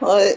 Ouais.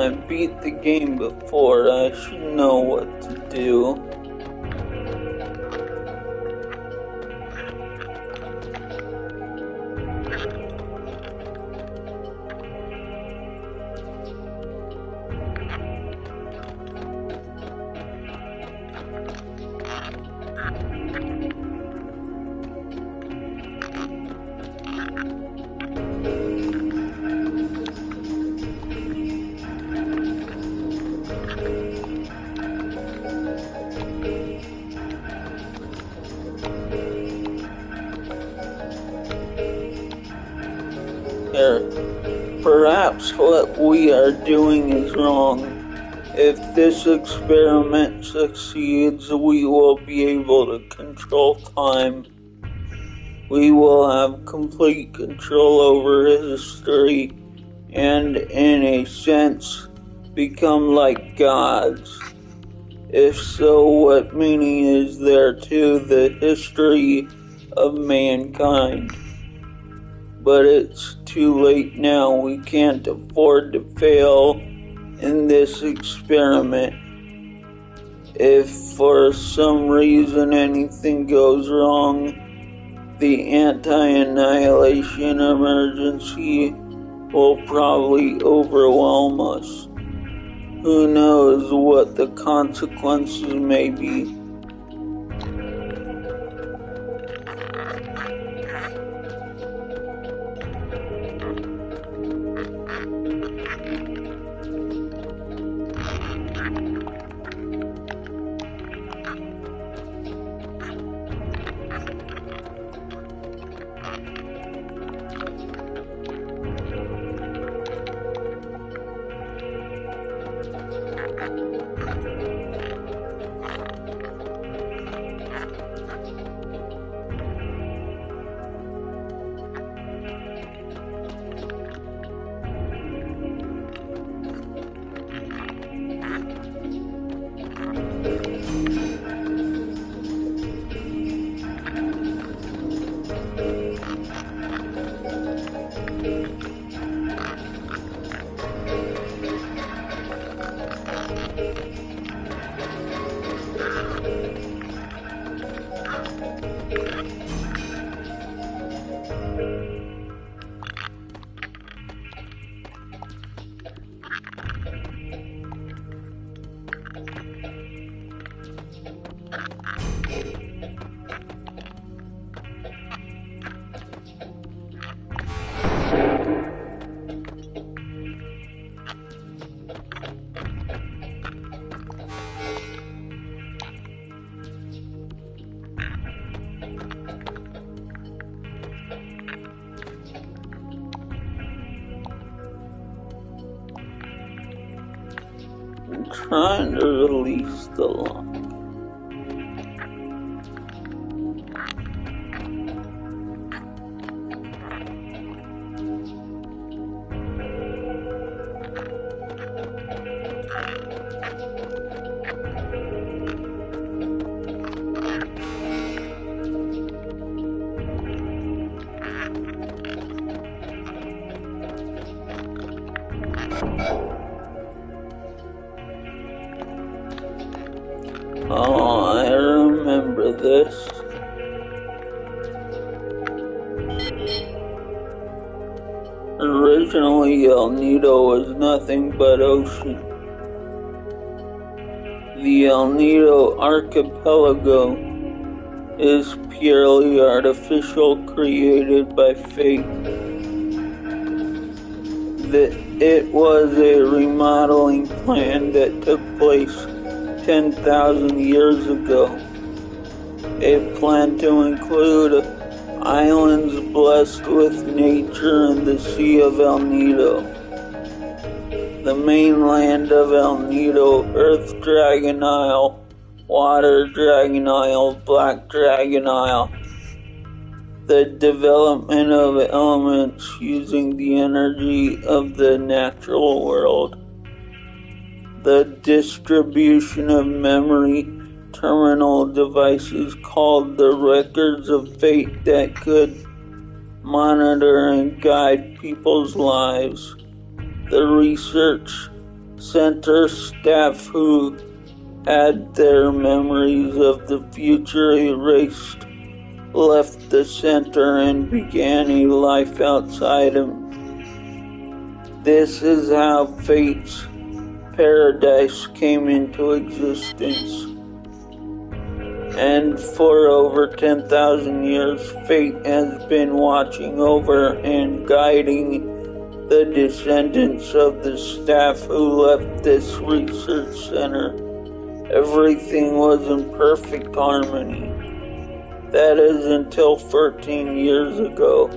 I beat the game before. I should know what to do. Perhaps what we are doing is wrong. If this experiment succeeds, we will be able to control time. We will have complete control over history and, in a sense, become like gods. If so, what meaning is there to the history of mankind? But it's too late now. We can't afford to fail in this experiment. If for some reason anything goes wrong, the anti-annihilation emergency will probably overwhelm us. Who knows what the consequences may be. I'm trying to release the lock. Oh, I remember this. Originally, El Nido was nothing but ocean. The El Nido archipelago is purely artificial, created by fate. It was a remodeling plan that took place 10,000 years ago. A plan to include islands blessed with nature and the Sea of El Nido. The mainland of El Nido, Earth Dragon Isle, Water Dragon Isle, Black Dragon Isle. The development of elements using the energy of the natural world. The distribution of memory terminal devices called the records of fate that could monitor and guide people's lives. The research center staff who had their memories of the future erased left the center and began a life outside him. This is how Fate's paradise came into existence. And for over 10,000 years, Fate has been watching over and guiding the descendants of the staff who left this research center. Everything was in perfect harmony. That is until 13 years ago.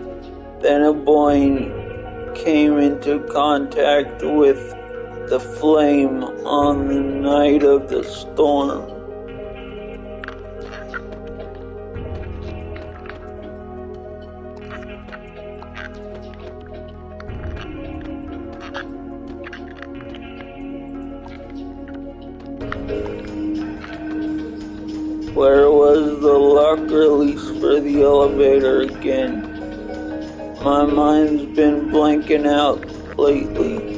Then a boy came into contact with the flame on the night of the storm. Where was the lock release for the elevator again? My mind's been blanking out lately.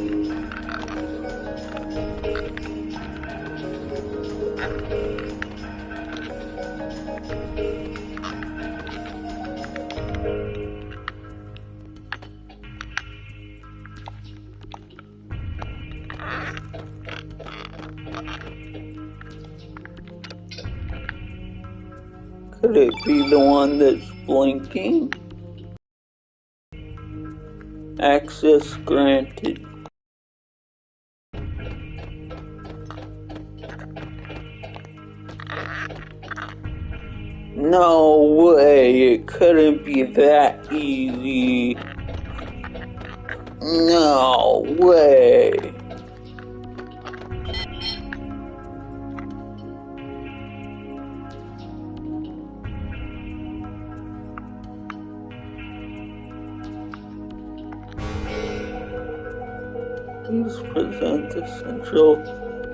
Could it be the one that's blinking? Access granted. No way, it couldn't be that easy. No way. Please present the Central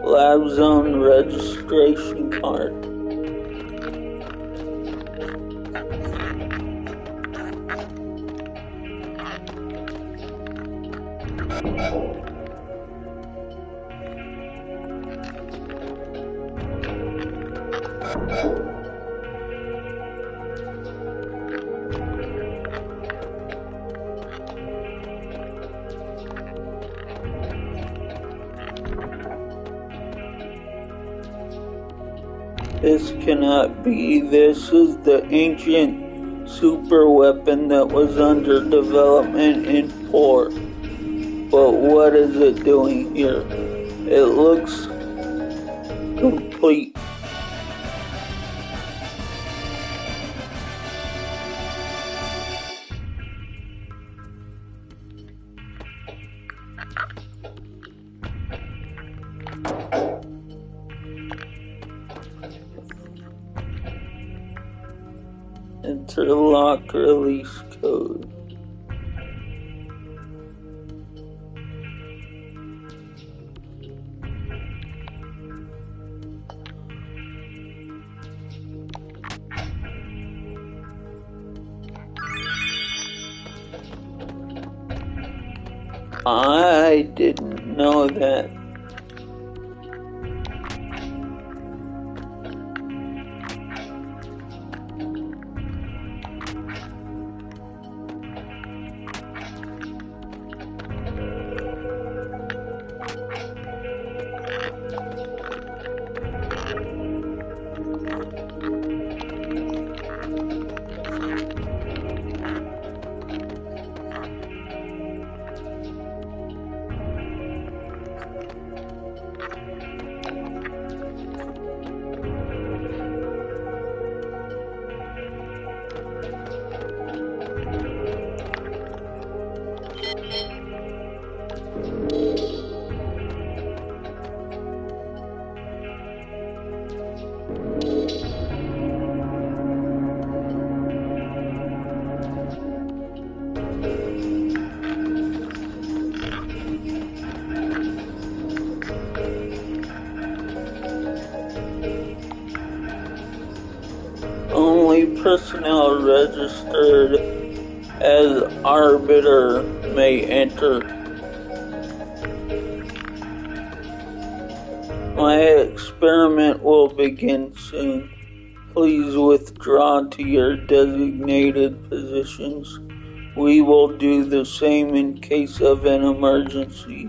Lab Zone registration card. This cannot be. This is the ancient super weapon that was under development in port. But what is it doing here? It looks complete. Interlock release code. I didn't know that. Only personnel registered as arbiter may enter. My experiment will begin soon. Please withdraw to your designated positions. We will do the same in case of an emergency.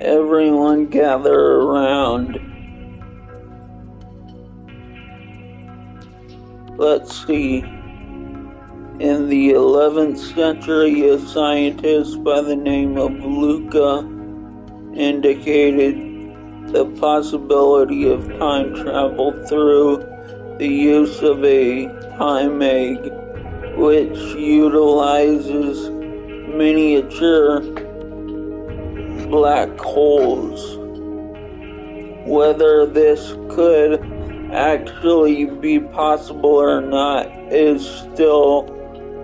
Everyone gather around. Let's see. In the 11th century, a scientist by the name of Luca indicated the possibility of time travel through the use of a time egg, which utilizes miniature black holes. Whether this could actually be possible or not is still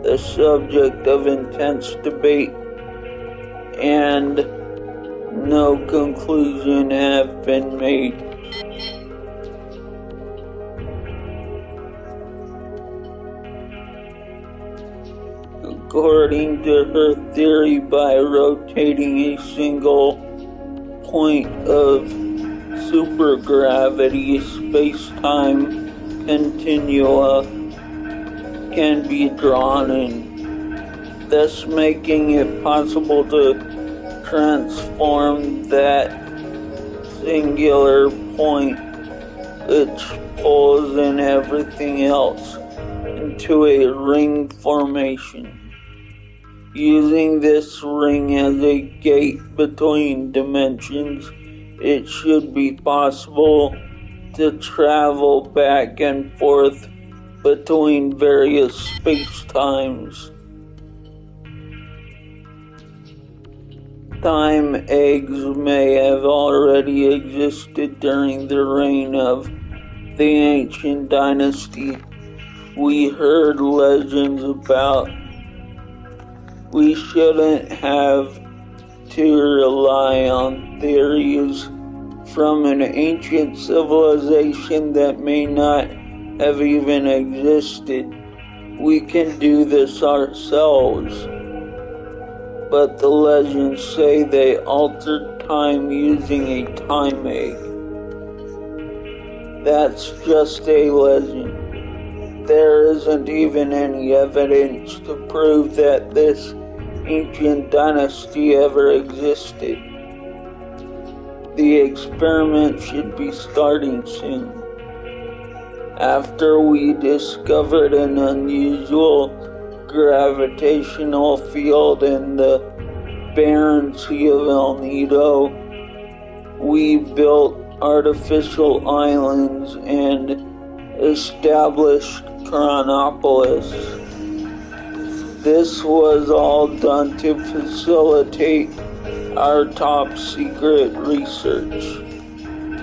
the subject of intense debate, and no conclusion have been made. According to her theory, by rotating a single point of supergravity, space-time continua can be drawn in, thus making it possible to transform that singular point, which pulls in everything else, into a ring formation. Using this ring as a gate between dimensions, it should be possible to travel back and forth between various space-times. Time eggs may have already existed during the reign of the ancient dynasty we heard legends about. We shouldn't have to rely on theories from an ancient civilization that may not have even existed. We can do this ourselves. But the legends say they altered time using a time egg. That's just a legend. There isn't even any evidence to prove that this ancient dynasty ever existed. The experiment should be starting soon. After we discovered an unusual gravitational field in the barren Sea of El Nido, we built artificial islands and established Chronopolis. This was all done to facilitate our top secret research.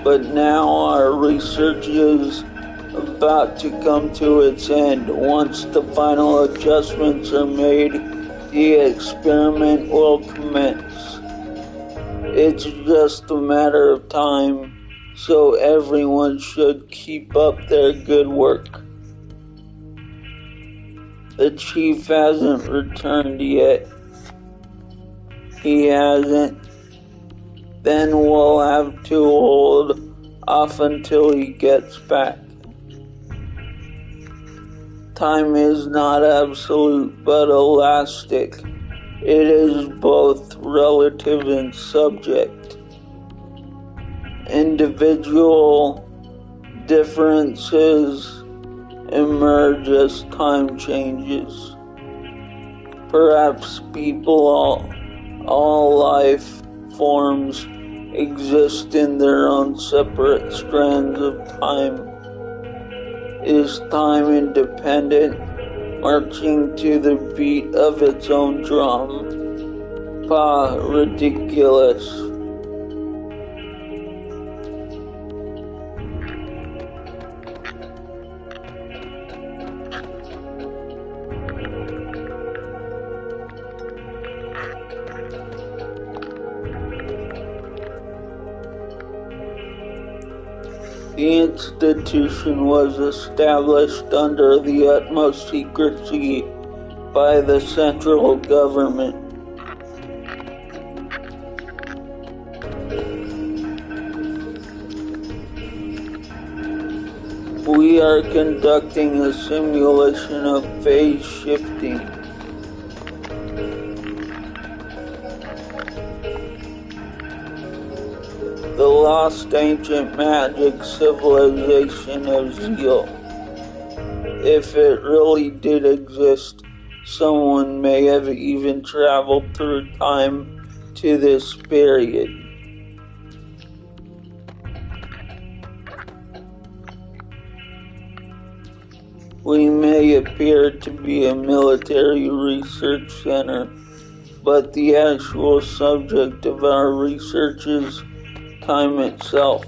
But now our research is about to come to its end. Once the final adjustments are made, the experiment will commence. It's just a matter of time, so everyone should keep up their good work. The chief hasn't returned yet. He hasn't. Then we'll have to hold off until he gets back. Time is not absolute but elastic. It is both relative and subject. Individual differences emerge as time changes. Perhaps people, all life forms exist in their own separate strands of time. Is time independent, marching to the beat of its own drum? Pas ridiculous. The institution was established under the utmost secrecy by the central government. We are conducting a simulation of phase shifting. The lost ancient magic civilization of Zeal. If it really did exist, someone may have even traveled through time to this period. We may appear to be a military research center, but the actual subject of our research is time itself.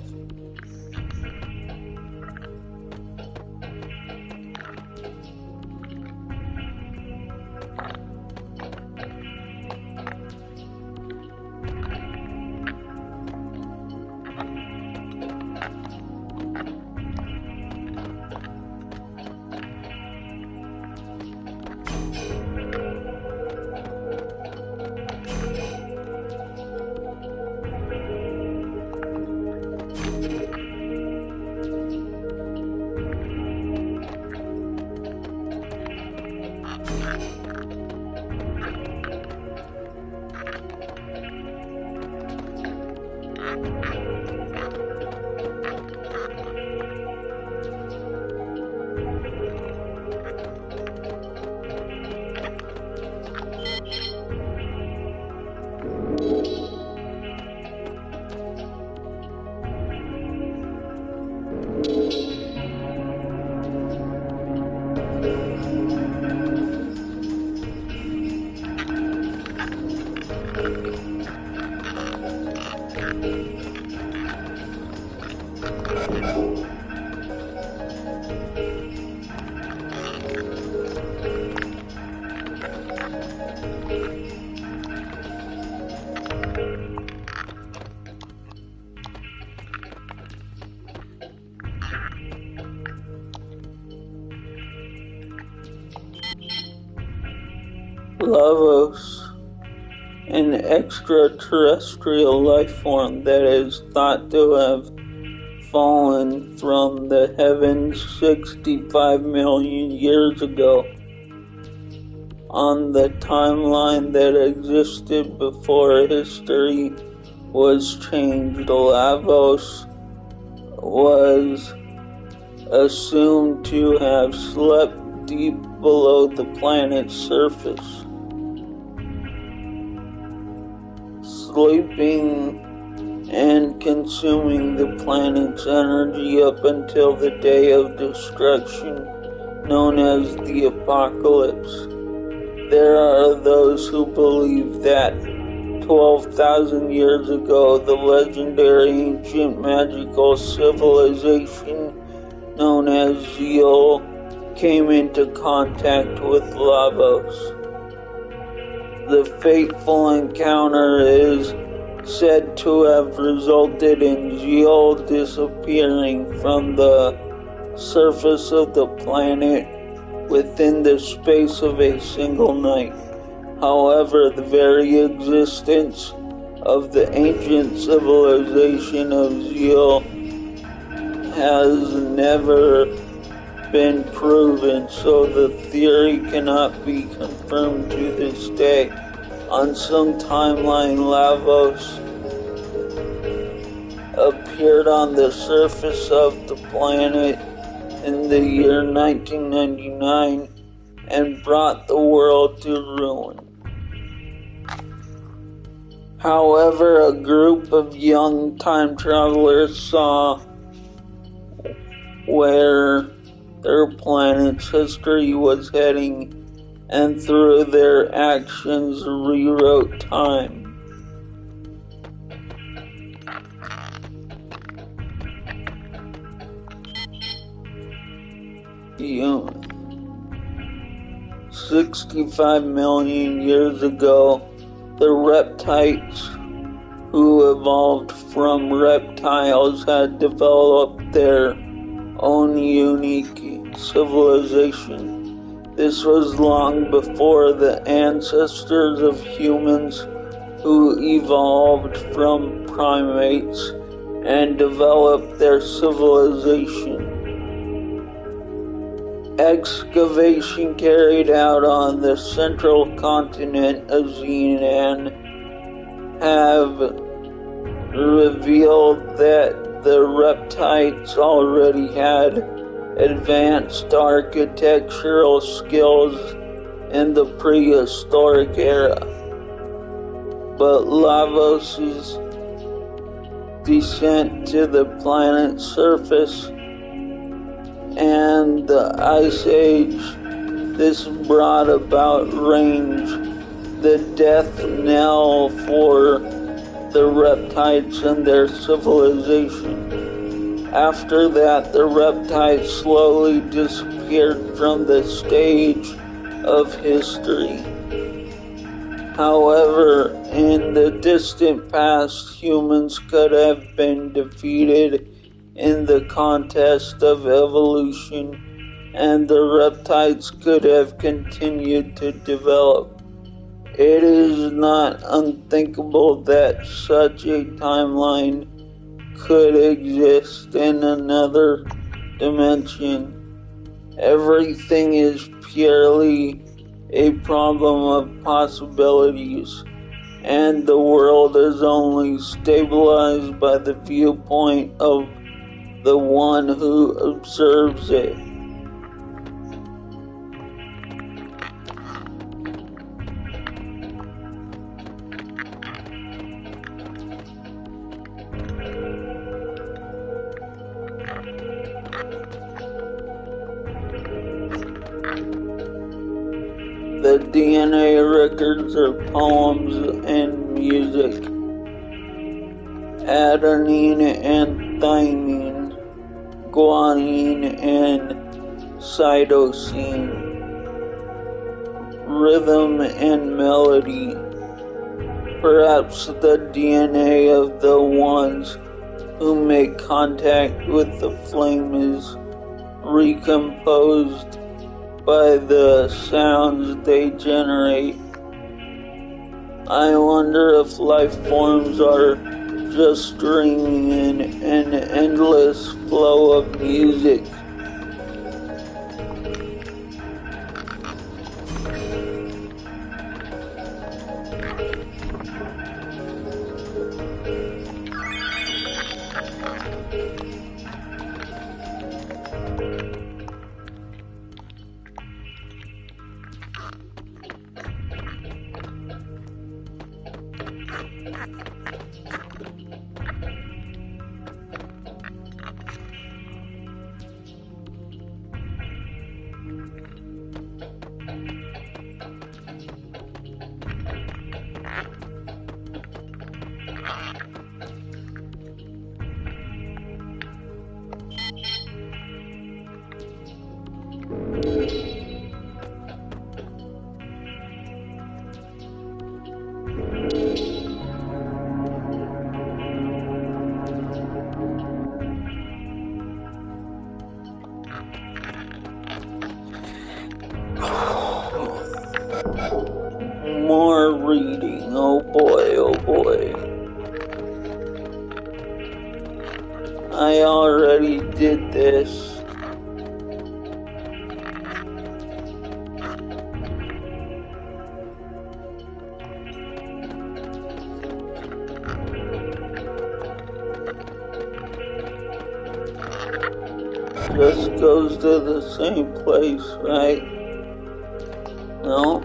Lavos, an extraterrestrial life form that is thought to have fallen from the heavens 65 million years ago. On the timeline that existed before history was changed, Lavos was assumed to have slept deep below the planet's surface, sleeping and consuming the planet's energy up until the day of destruction known as the apocalypse. There are those who believe that 12,000 years ago, the legendary ancient magical civilization known as Zeal came into contact with Lavos. The fateful encounter is said to have resulted in Zeal disappearing from the surface of the planet within the space of a single night. However, the very existence of the ancient civilization of Zeal has never been proven, so the theory cannot be confirmed to this day. On some timeline, Lavos appeared on the surface of the planet in the year 1999 and brought the world to ruin. However, a group of young time travelers saw where their planet's history was heading, and through their actions rewrote time. Human. 65 million years ago, the reptiles who evolved from reptiles had developed their own unique civilization. This was long before the ancestors of humans who evolved from primates and developed their civilization. Excavation carried out on the central continent of Xenan have revealed that the reptiles already had advanced architectural skills in the prehistoric era. But Lavos' descent to the planet's surface and the Ice Age, this brought about Range, the death knell for the reptiles and their civilization. After that, the reptiles slowly disappeared from the stage of history. However, in the distant past, humans could have been defeated in the contest of evolution, and the reptiles could have continued to develop. It is not unthinkable that such a timeline could exist in another dimension. Everything is purely a problem of possibilities, and the world is only stabilized by the viewpoint of the one who observes it. The DNA records are poems and music. Adenine and thymine, guanine and cytosine, rhythm and melody. Perhaps the DNA of the ones who make contact with the flame is recomposed by the sounds they generate. I wonder if life forms are just dreaming in an endless flow of music. More reading, oh boy, oh boy. I already did this. Just goes to the same place, right? No?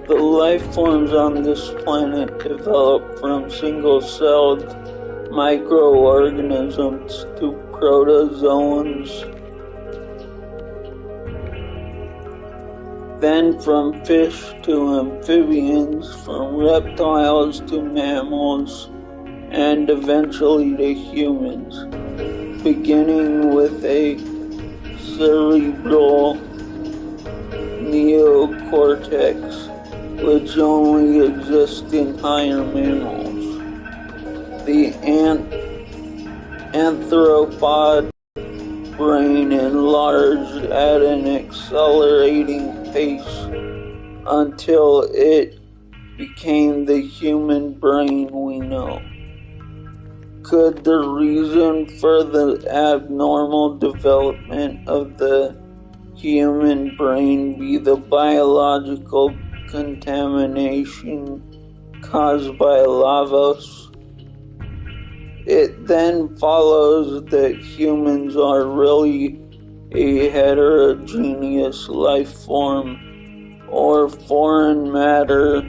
The life forms on this planet developed from single-celled microorganisms to protozoans, then from fish to amphibians, from reptiles to mammals, and eventually to humans, beginning with a cerebral neocortex, which only exists in higher mammals. The anthropod brain enlarged at an accelerating pace until it became the human brain we know. Could the reason for the abnormal development of the human brain be the biological contamination caused by lavos? It then follows that humans are really a heterogeneous life form or foreign matter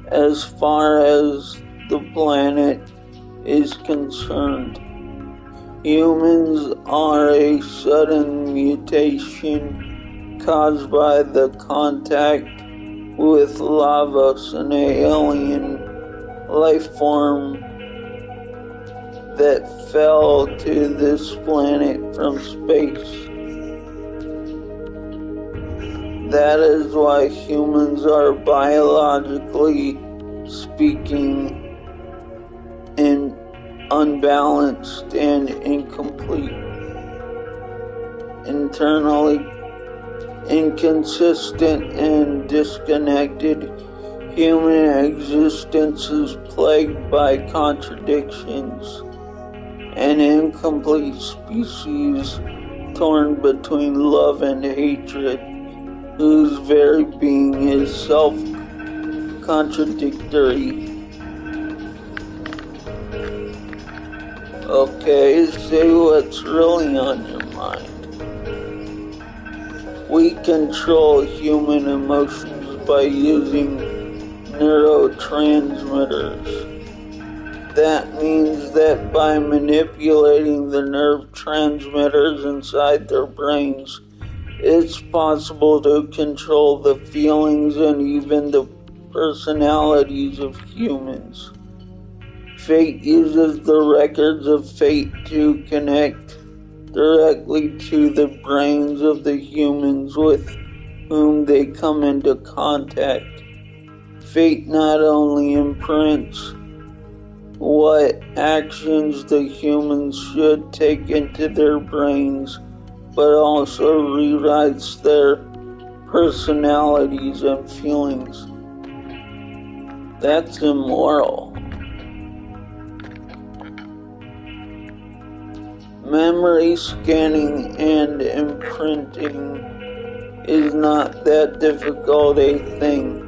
as far as the planet is concerned. Humans are a sudden mutation caused by the contact with lavos, an alien life form that fell to this planet from space. That is why humans are biologically speaking unbalanced and incomplete, internally inconsistent and disconnected. Human existence is plagued by contradictions, an incomplete species torn between love and hatred, whose very being is self-contradictory. Okay, say what's really on your mind. We control human emotions by using neurotransmitters. That means that by manipulating the nerve transmitters inside their brains, it's possible to control the feelings and even the personalities of humans. Fate uses the records of fate to connect directly to the brains of the humans with whom they come into contact. Fate not only imprints what actions the humans should take into their brains, but also rewrites their personalities and feelings. That's immoral. Memory scanning and imprinting is not that difficult a thing.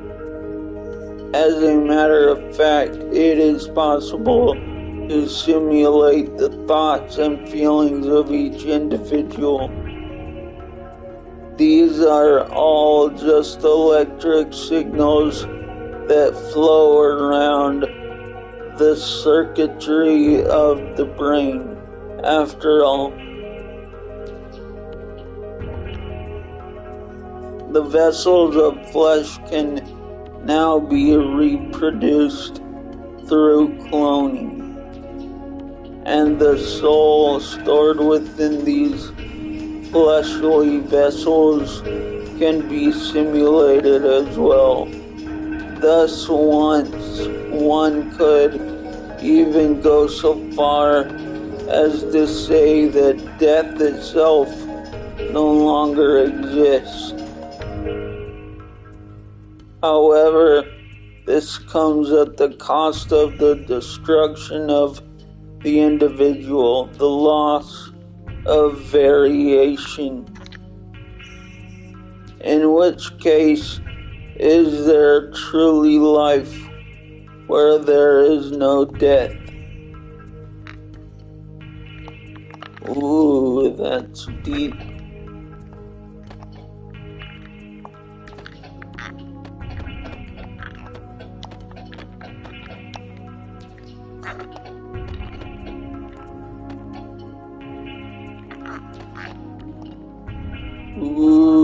As a matter of fact, it is possible to simulate the thoughts and feelings of each individual. These are all just electric signals that flow around the circuitry of the brain. After all, the vessels of flesh can now be reproduced through cloning, and the soul stored within these fleshly vessels can be simulated as well. Thus, once one could even go so far as to say that death itself no longer exists. However, this comes at the cost of the destruction of the individual, the loss of variation. In which case, is there truly life where there is no death? Ooh, that's deep. Ooh.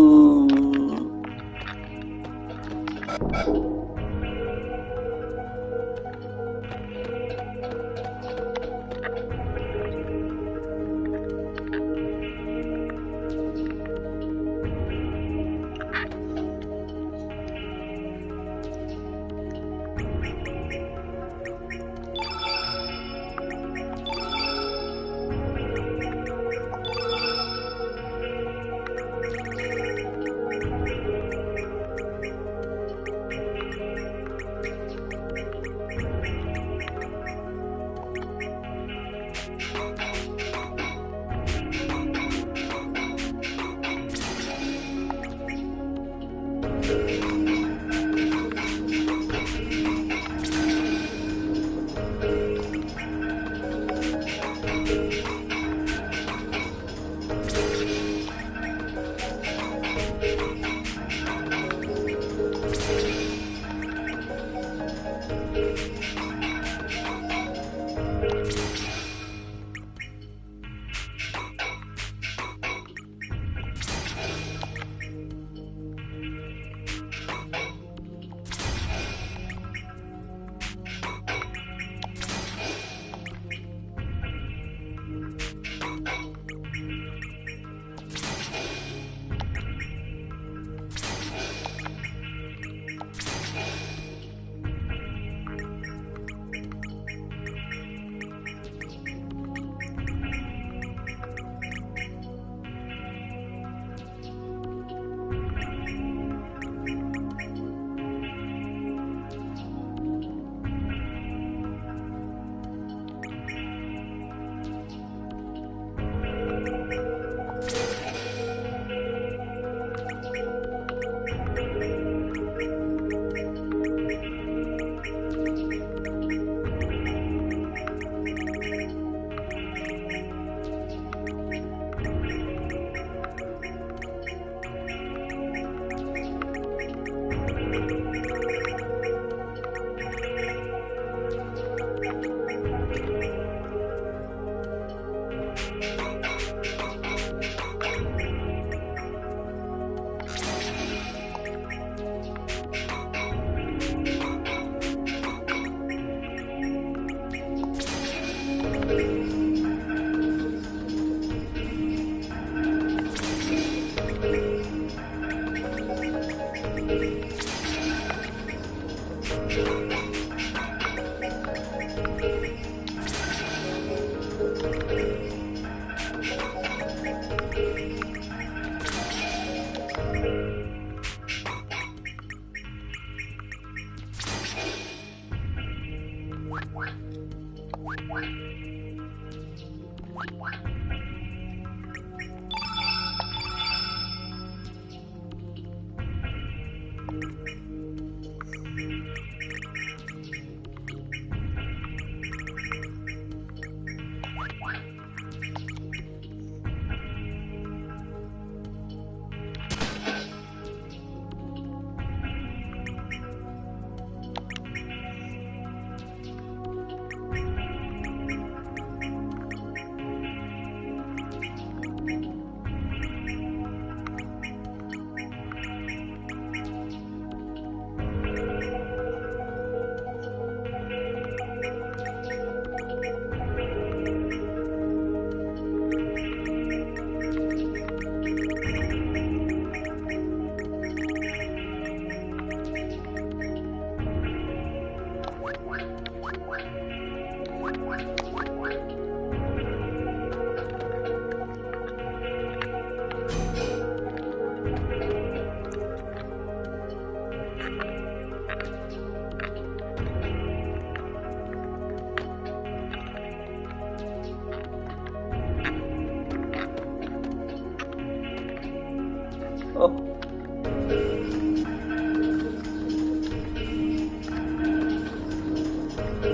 Do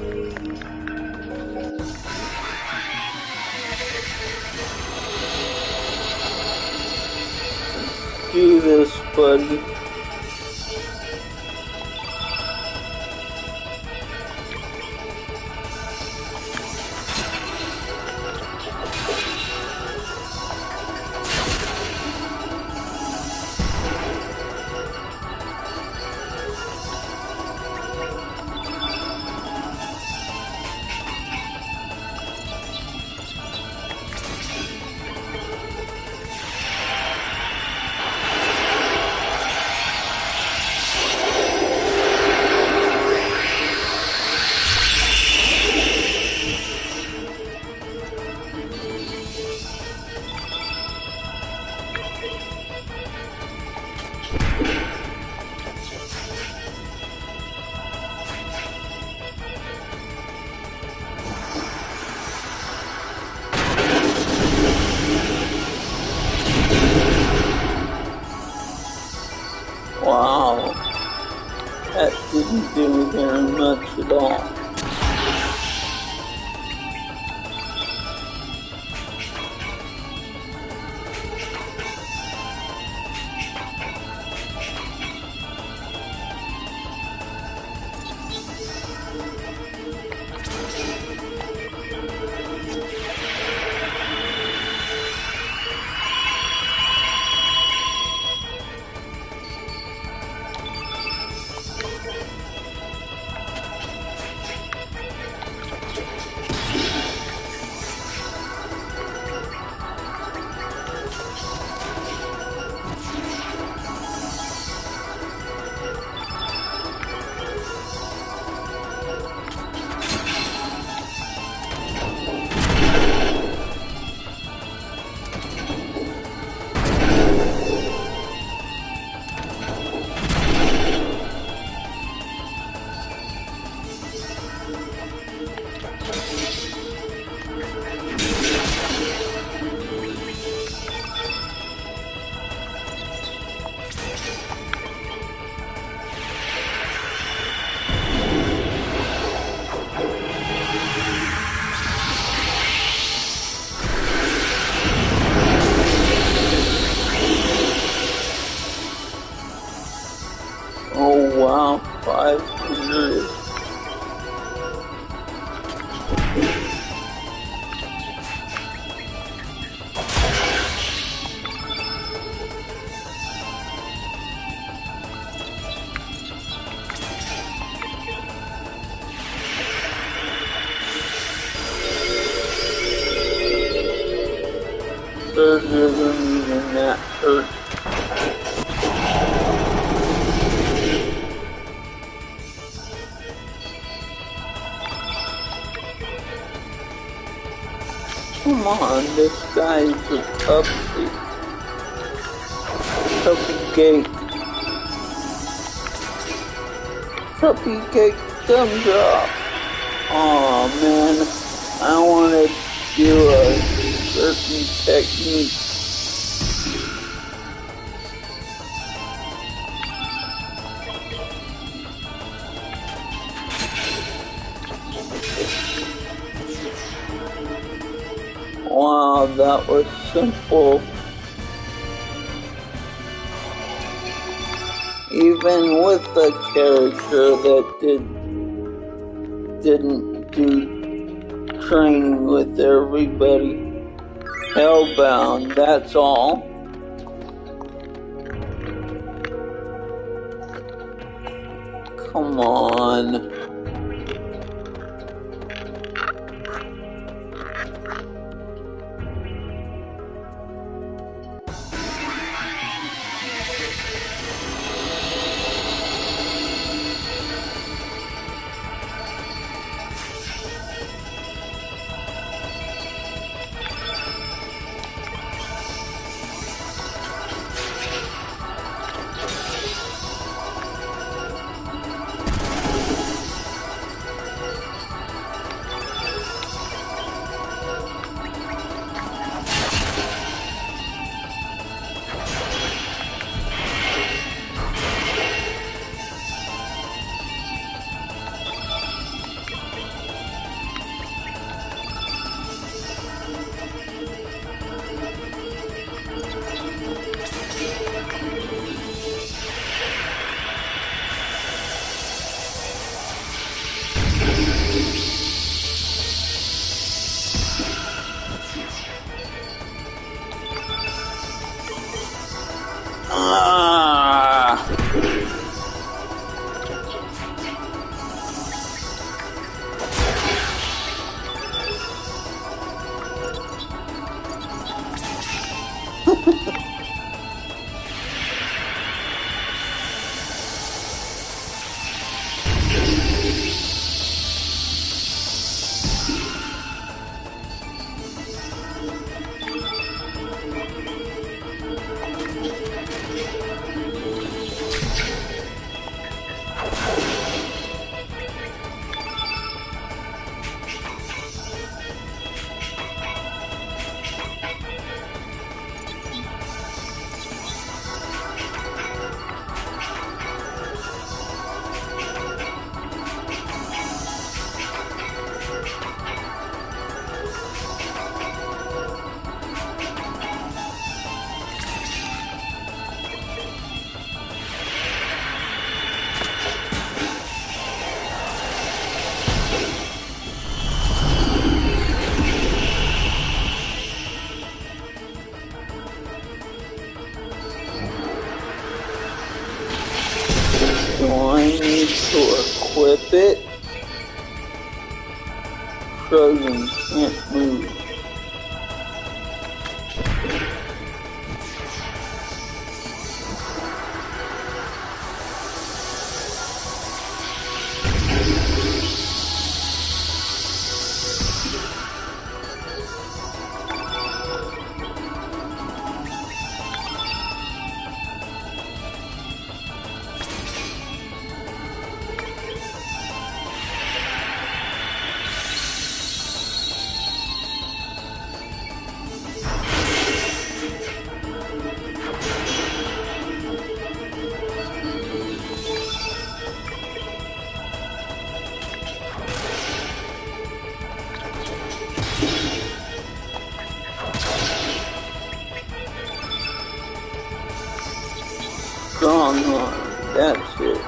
this, buddy. Wow, that didn't do very much at all. Oh wow, 500. Third isn't even that hurt. Come on, this guy's a puppy. Puppy cake comes up. Aw man, I want to do a certain technique. Wow, that was simple. Even with a character that didn't do training with everybody. Hellbound, that's all. Come on. Do I need to equip it? Frozen, can't move. Strong arm, that's it.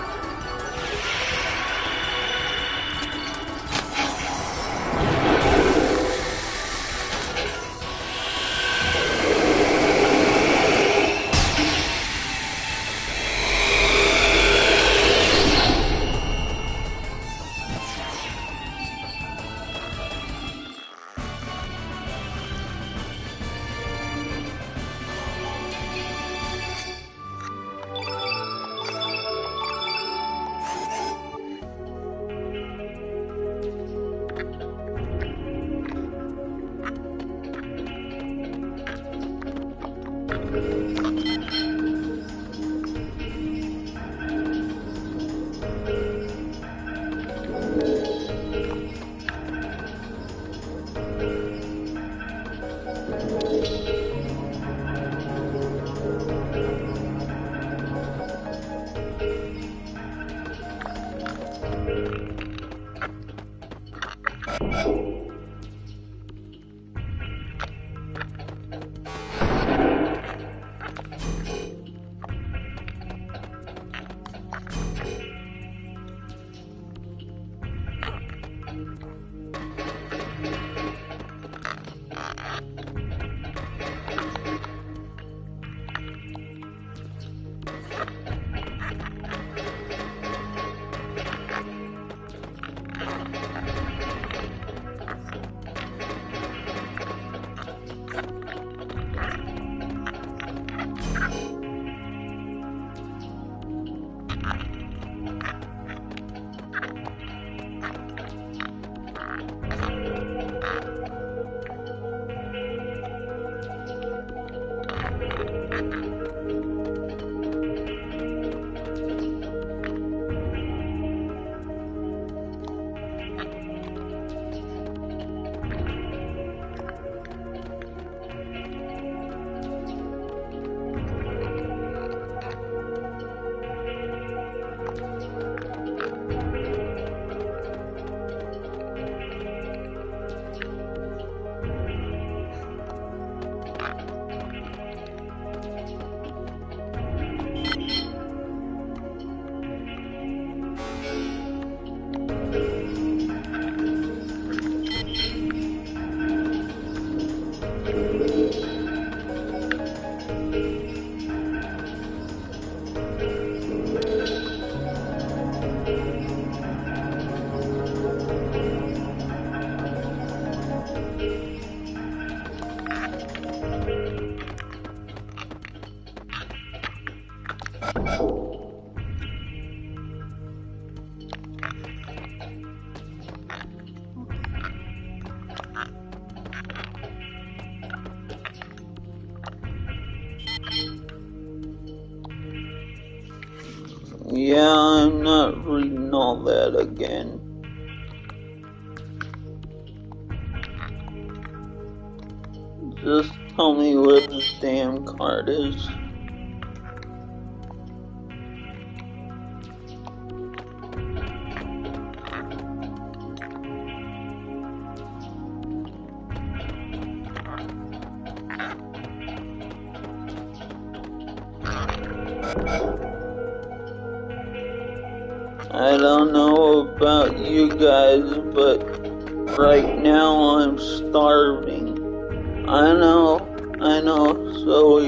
all that again. Just tell me where this damn card is. I don't know about you guys, but right now I'm starving. I know, so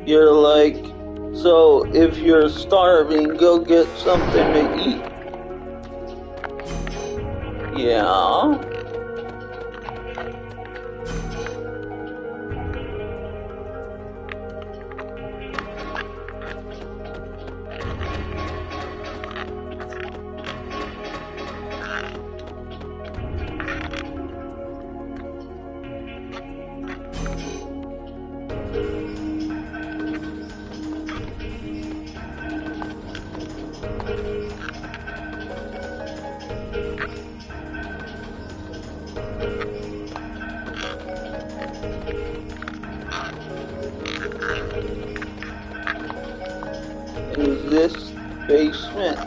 you're like, so if you're starving, go get something to eat. Yeah? Is this basement?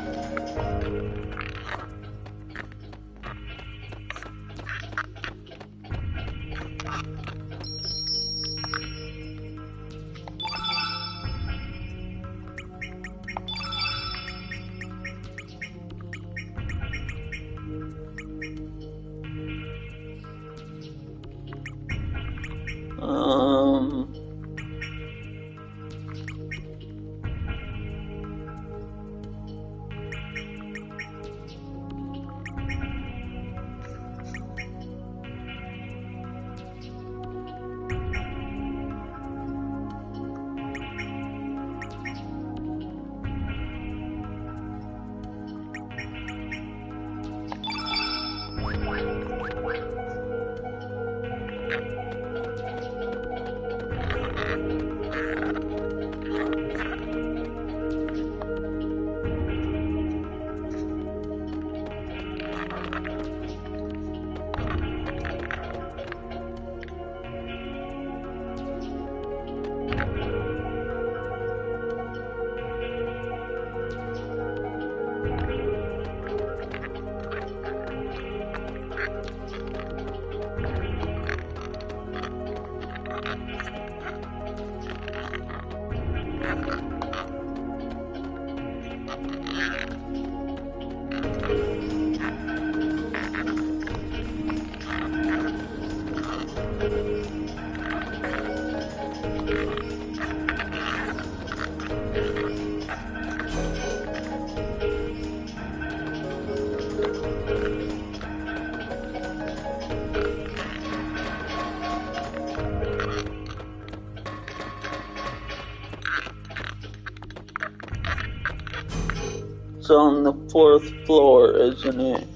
It's on the 4th floor, isn't it?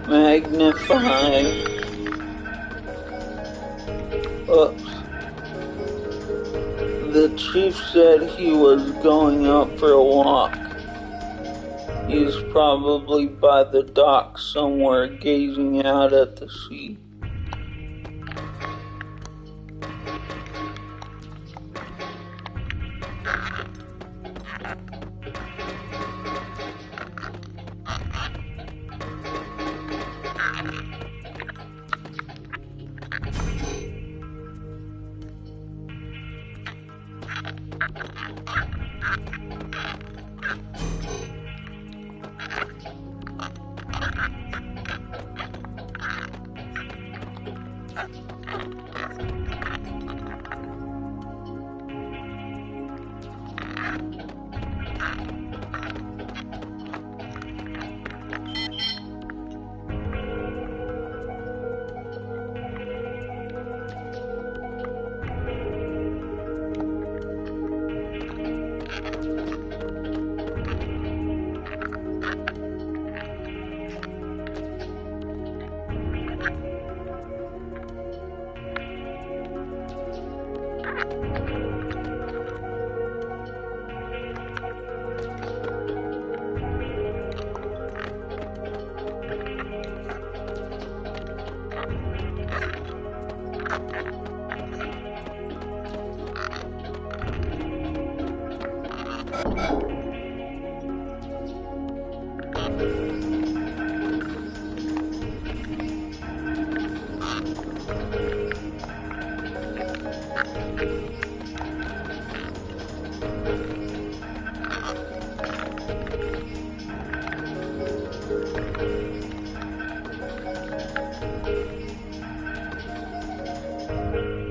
magnify. Oops. The chief said he was going out for a walk. He's probably by the dock somewhere gazing out at the sea.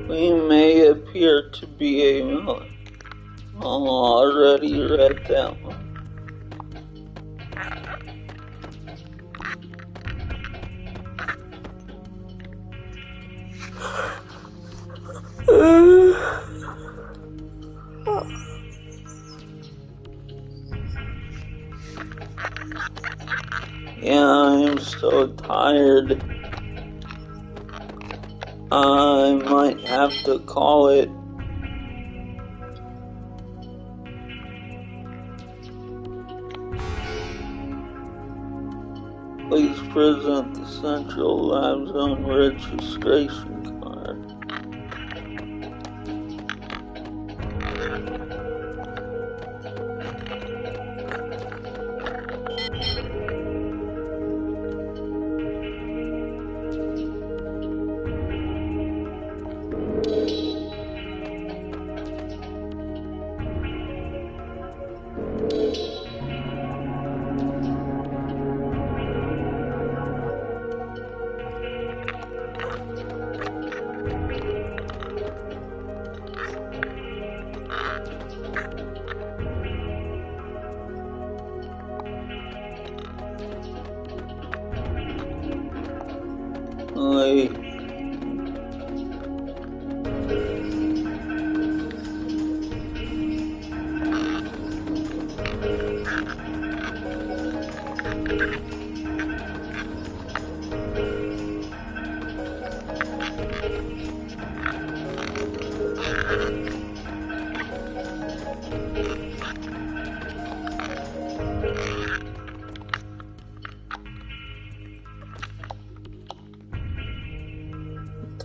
We may appear to be a villain. Oh, already read that one. Yeah, I'm so tired. I might have to call it. Please present the Central Lab Zone registration card. Wait.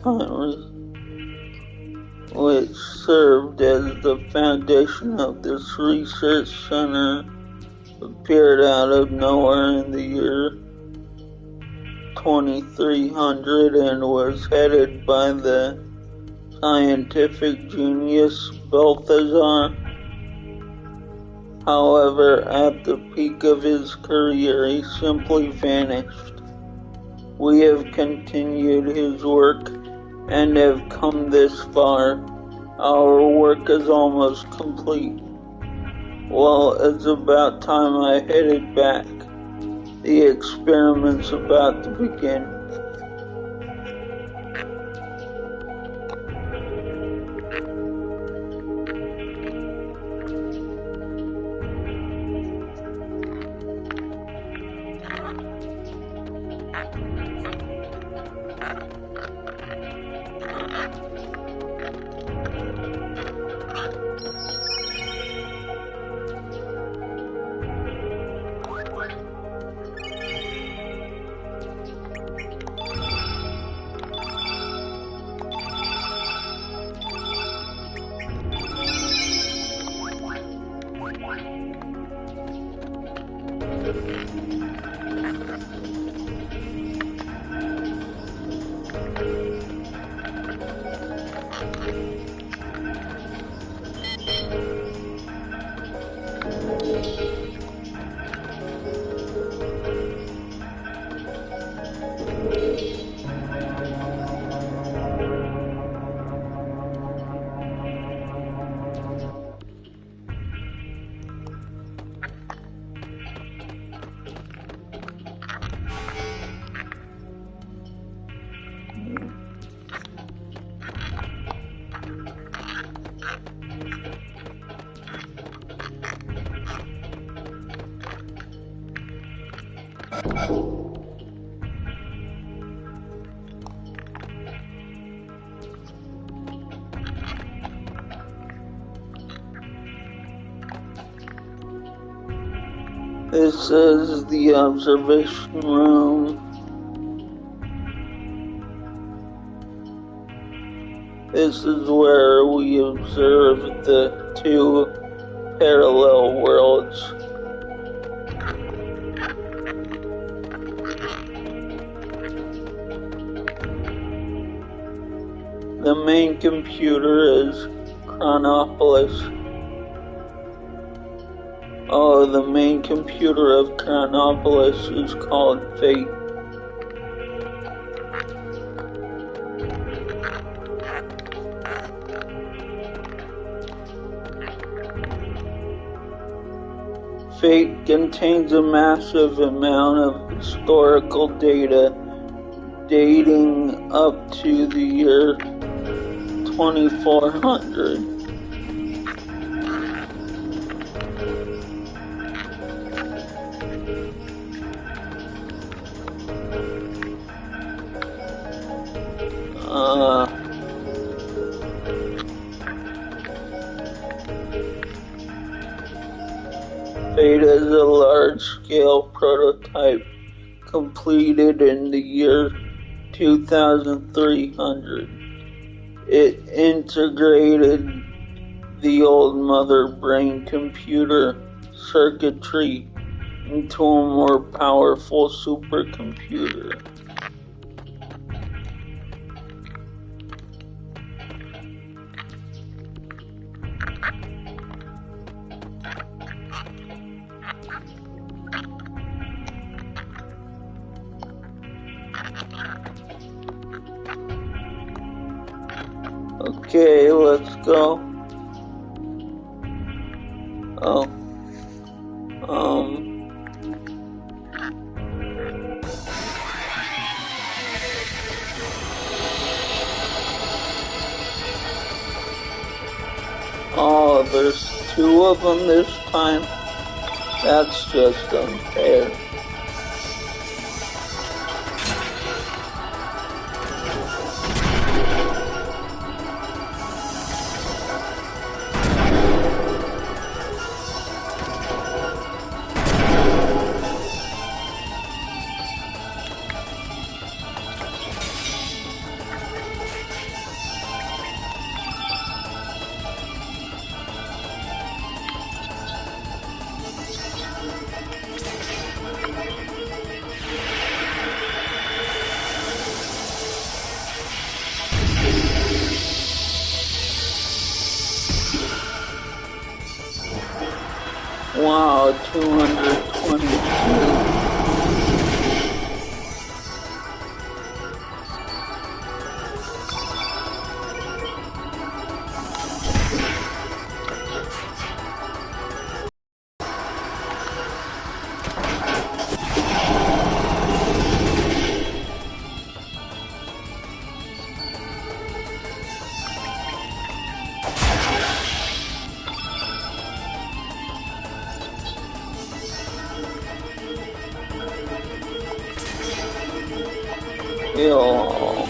Timers, which served as the foundation of this research center, appeared out of nowhere in the year 2300 and was headed by the scientific genius Balthazar. However, at the peak of his career, he simply vanished. We have continued his work and have come this far. Our work is almost complete. Well, it's about time I headed back. The experiment's about to begin. This is the observation room. This is where we observe the two parallel worlds. The main computer is Chronopolis. Oh, the main computer of Chronopolis is called Fate. Fate contains a massive amount of historical data dating up to the year 2400. Fate is a large-scale prototype completed in the year 2300. It integrated the old mother brain computer circuitry into a more powerful supercomputer. Okay, let's go. Oh, there's two of them this time? That's just unfair. Wow, 222. feel.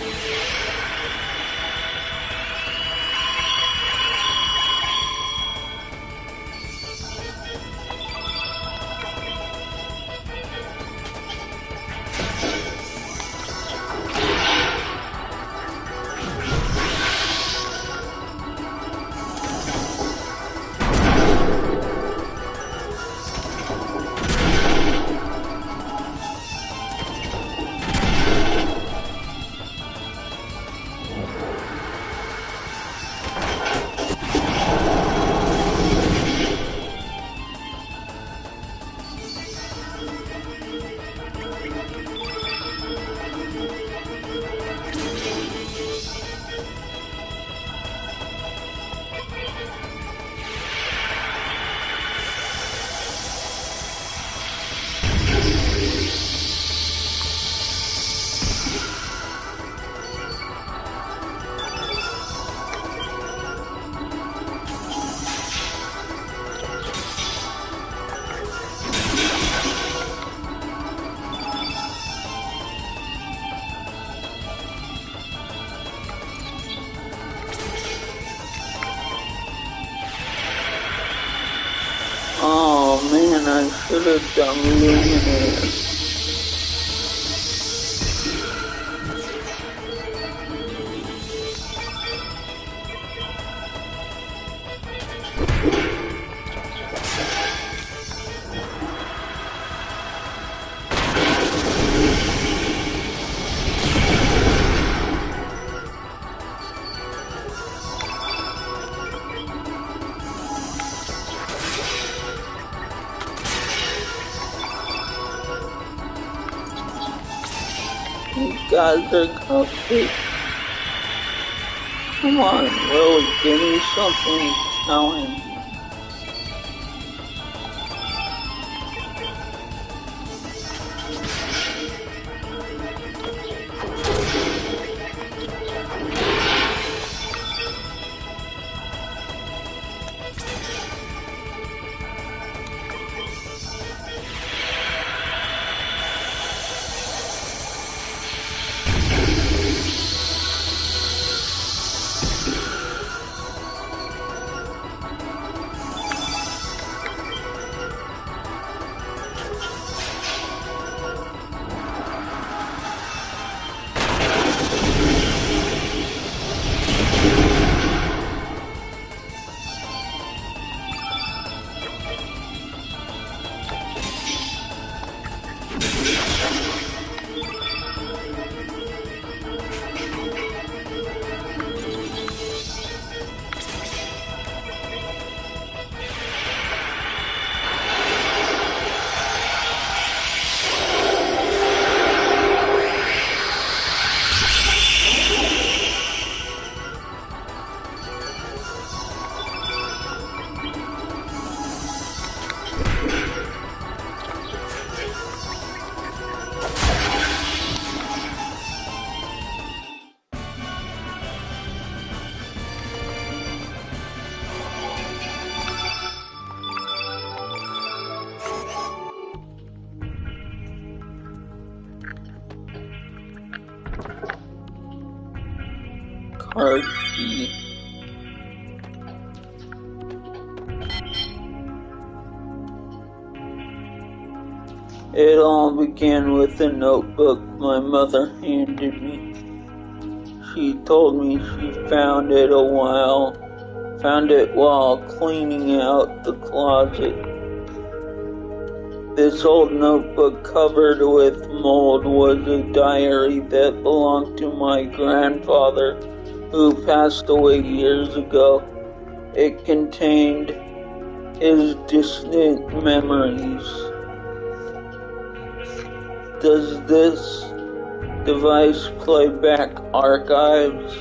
Oh man, I should have done Luminaire. You guys are cupcakes. Come on, Lily, give me something challenging. Card key. It all began with a notebook my mother handed me. She told me she found it while cleaning out the closet. This old notebook covered with mold was a diary that belonged to my grandfather, who passed away years ago. It contained his distant memories. Does this device play back archives?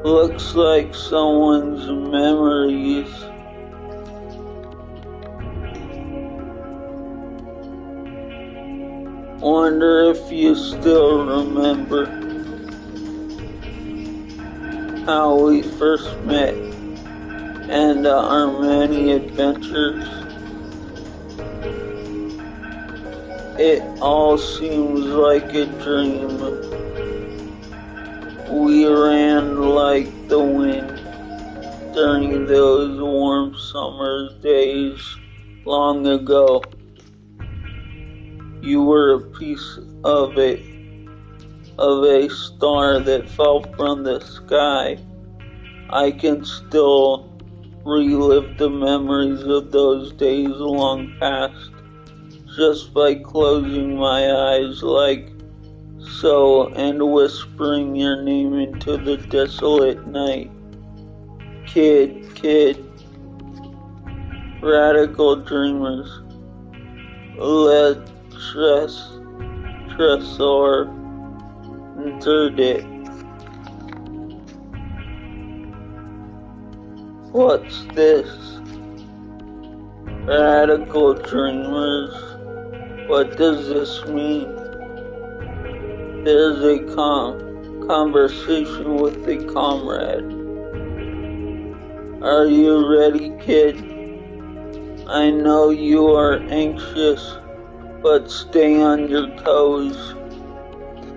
Looks like someone's memories. Wonder if you still remember how we first met and our many adventures. It all seems like a dream. We ran like the wind during those warm summer days long ago. You were a piece of a star that fell from the sky. I can still relive the memories of those days long past just by closing my eyes like so and whispering your name into the desolate night. Kid, radical dreamers, let Tresor entered it. What's this? Radical dreamers, what does this mean? There's a conversation with a comrade. Are you ready, kid? I know you are anxious, but stay on your toes.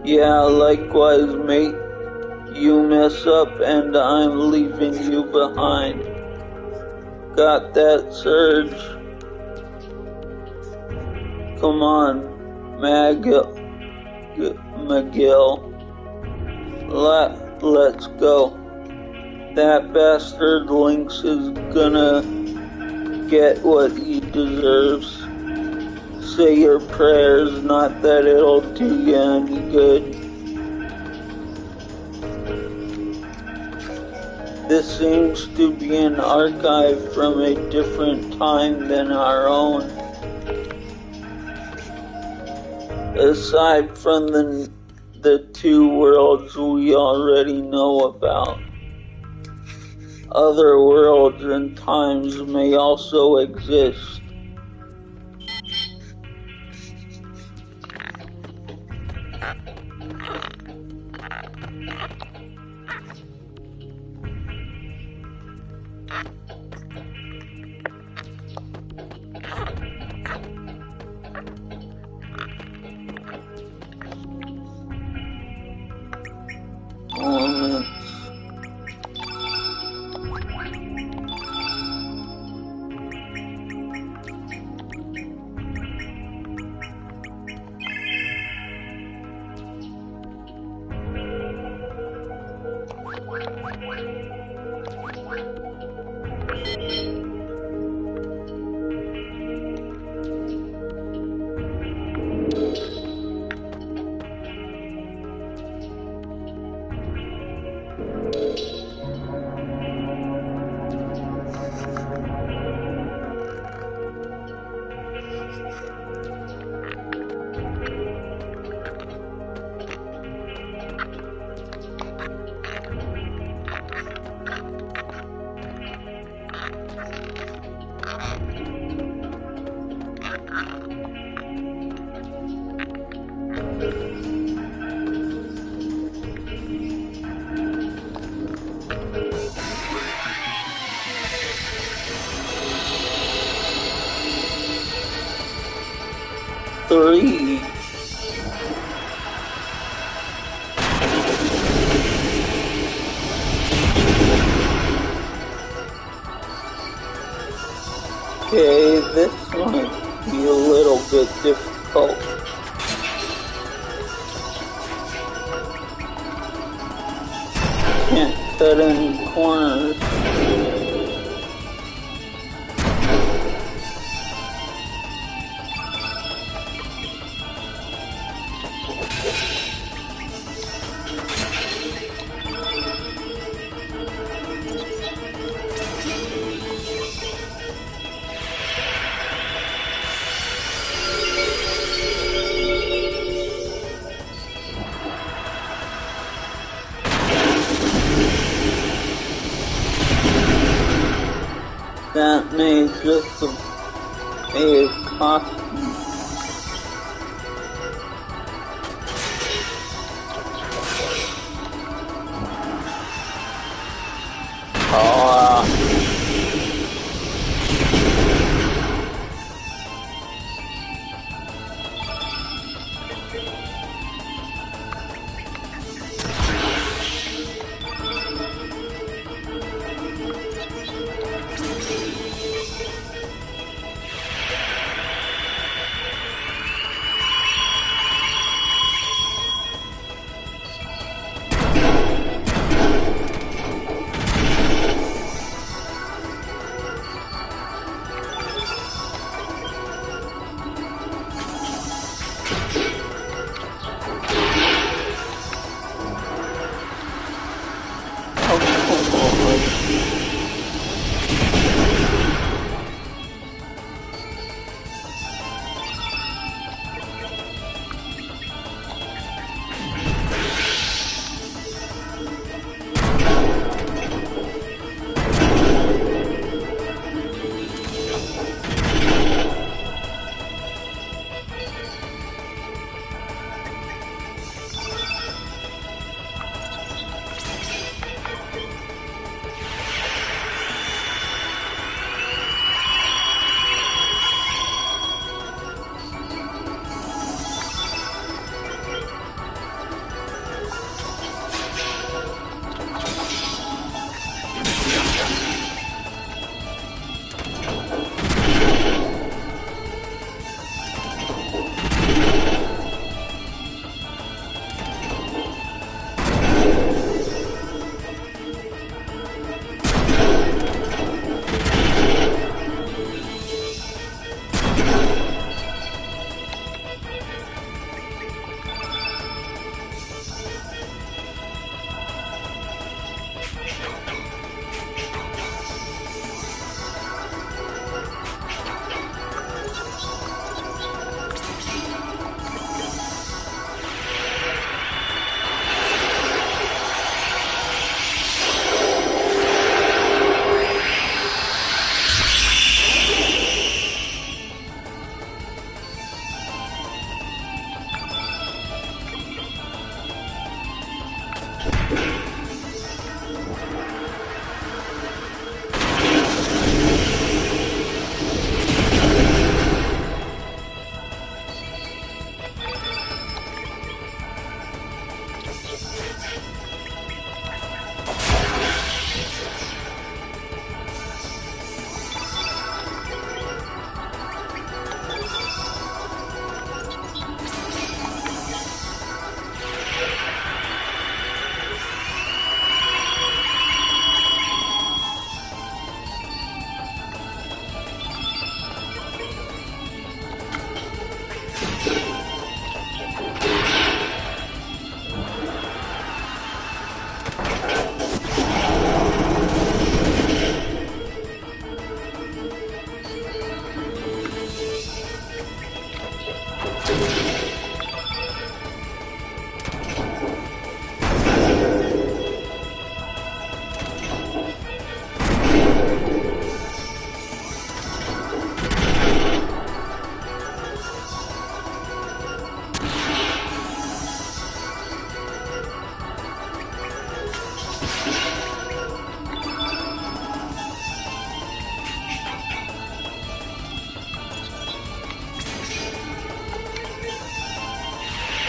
Yeah, likewise, mate. You mess up and I'm leaving you behind. Got that surge? Come on, McGill. Let's go. That bastard Lynx is gonna get what he deserves. Say your prayers, not that it'll do you any good. This seems to be an archive from a different time than our own. Aside from the two worlds we already know about, other worlds and times may also exist. Three. Okay, this might be a little bit difficult. Can't cut any corners. That may just a costume.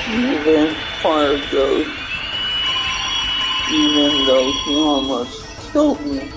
Even Fargo, even though he almost killed me.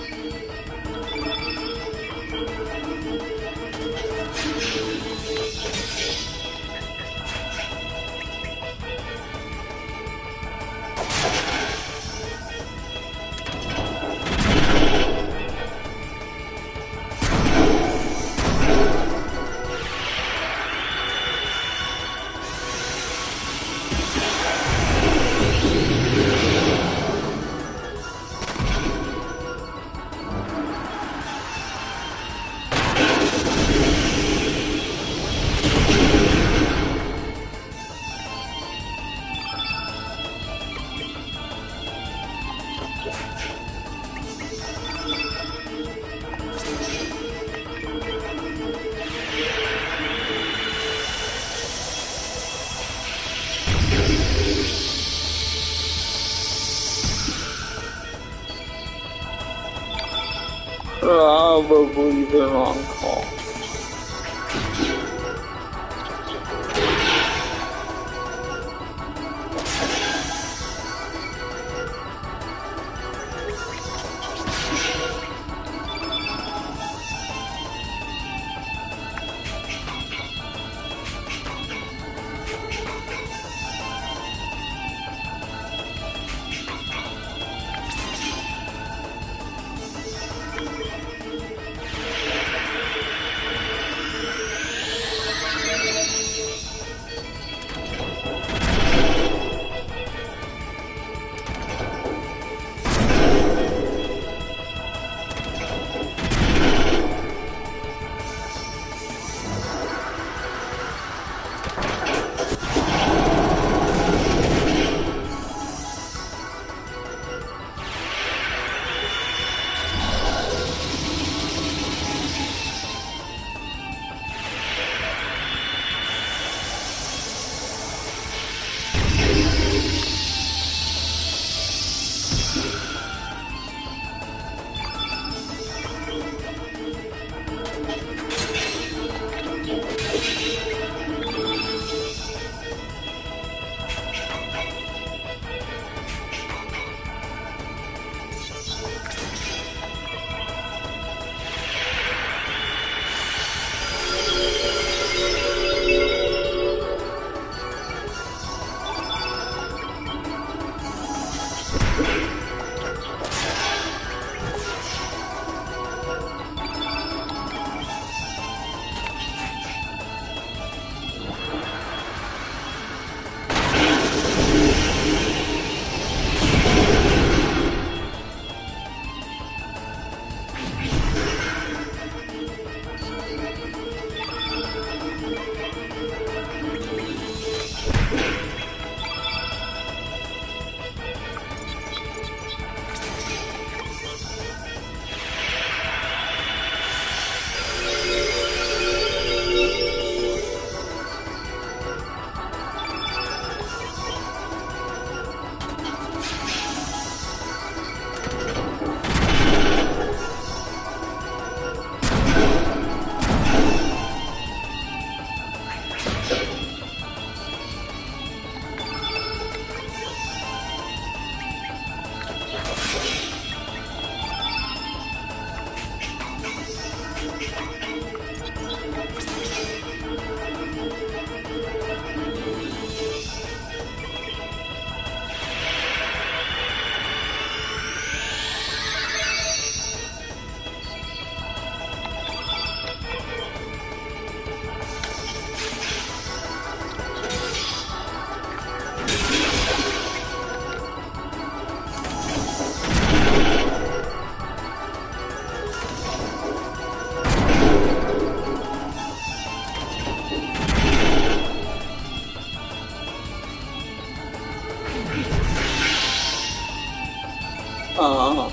Probably the wrong call. Uh,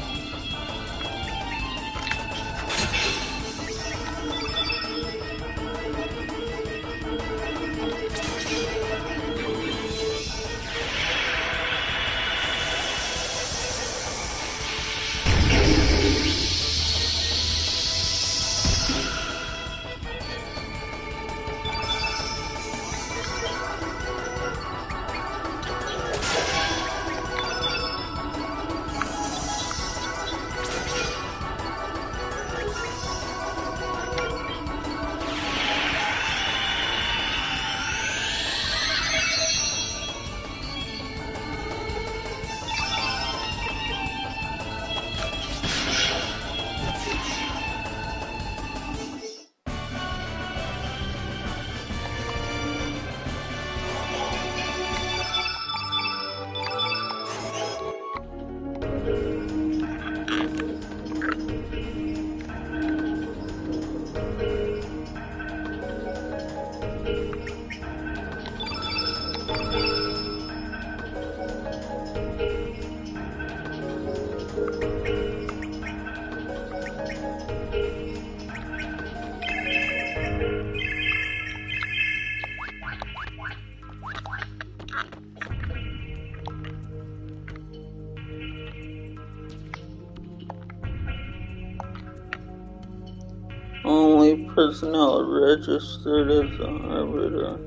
Only personnel registered as an arbiter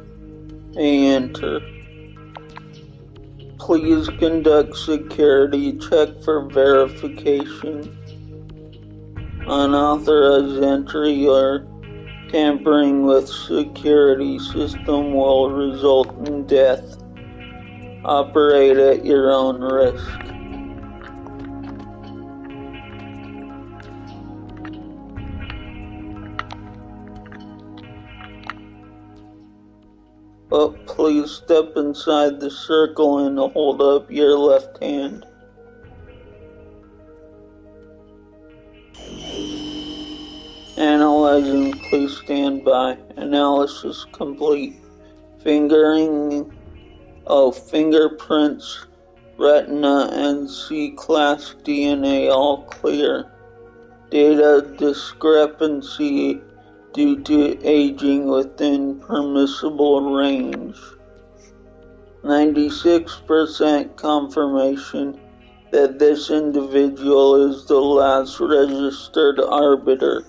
may enter. Please conduct security check for verification. Unauthorized entry or tampering with security system will result in death. Operate at your own risk. But please step inside the circle and hold up your left hand. Analyzing, please stand by. Analysis complete. Fingerprints, retina, and C-class DNA all clear. Data discrepancy due to aging within permissible range. 96% confirmation that this individual is the last registered arbiter.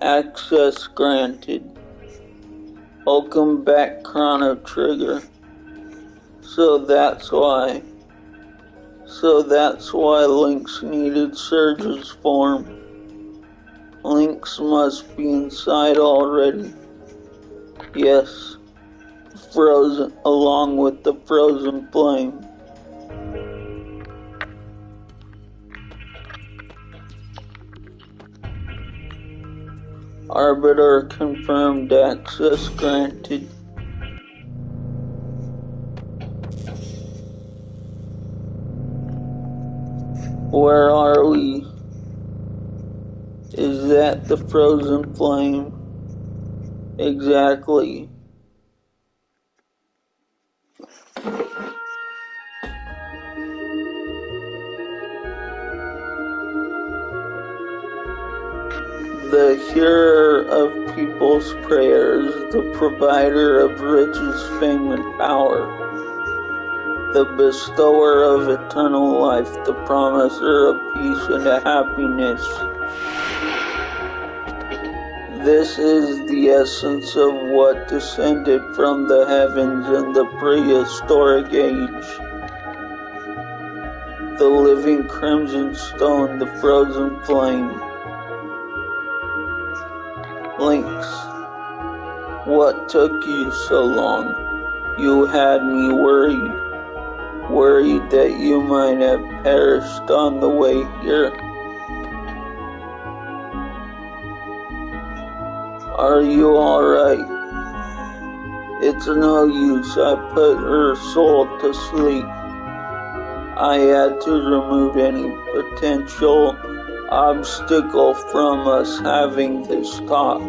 Access granted. Welcome back, Chrono Trigger. So that's why Lynx needed Surge's form. Lynx must be inside already. Yes, frozen, along with the frozen flame. Arbiter confirmed, access granted. Where are we? Is that the frozen flame? Exactly. The hearer of people's prayers, the provider of riches, fame, and power, the bestower of eternal life, the promiser of peace and happiness. This is the essence of what descended from the heavens in the prehistoric age. The living crimson stone, the frozen flame. Lynx, what took you so long? You had me worried that you might have perished on the way here. Are you alright? It's no use, I put her soul to sleep. I had to remove any potential obstacle from us having this talk.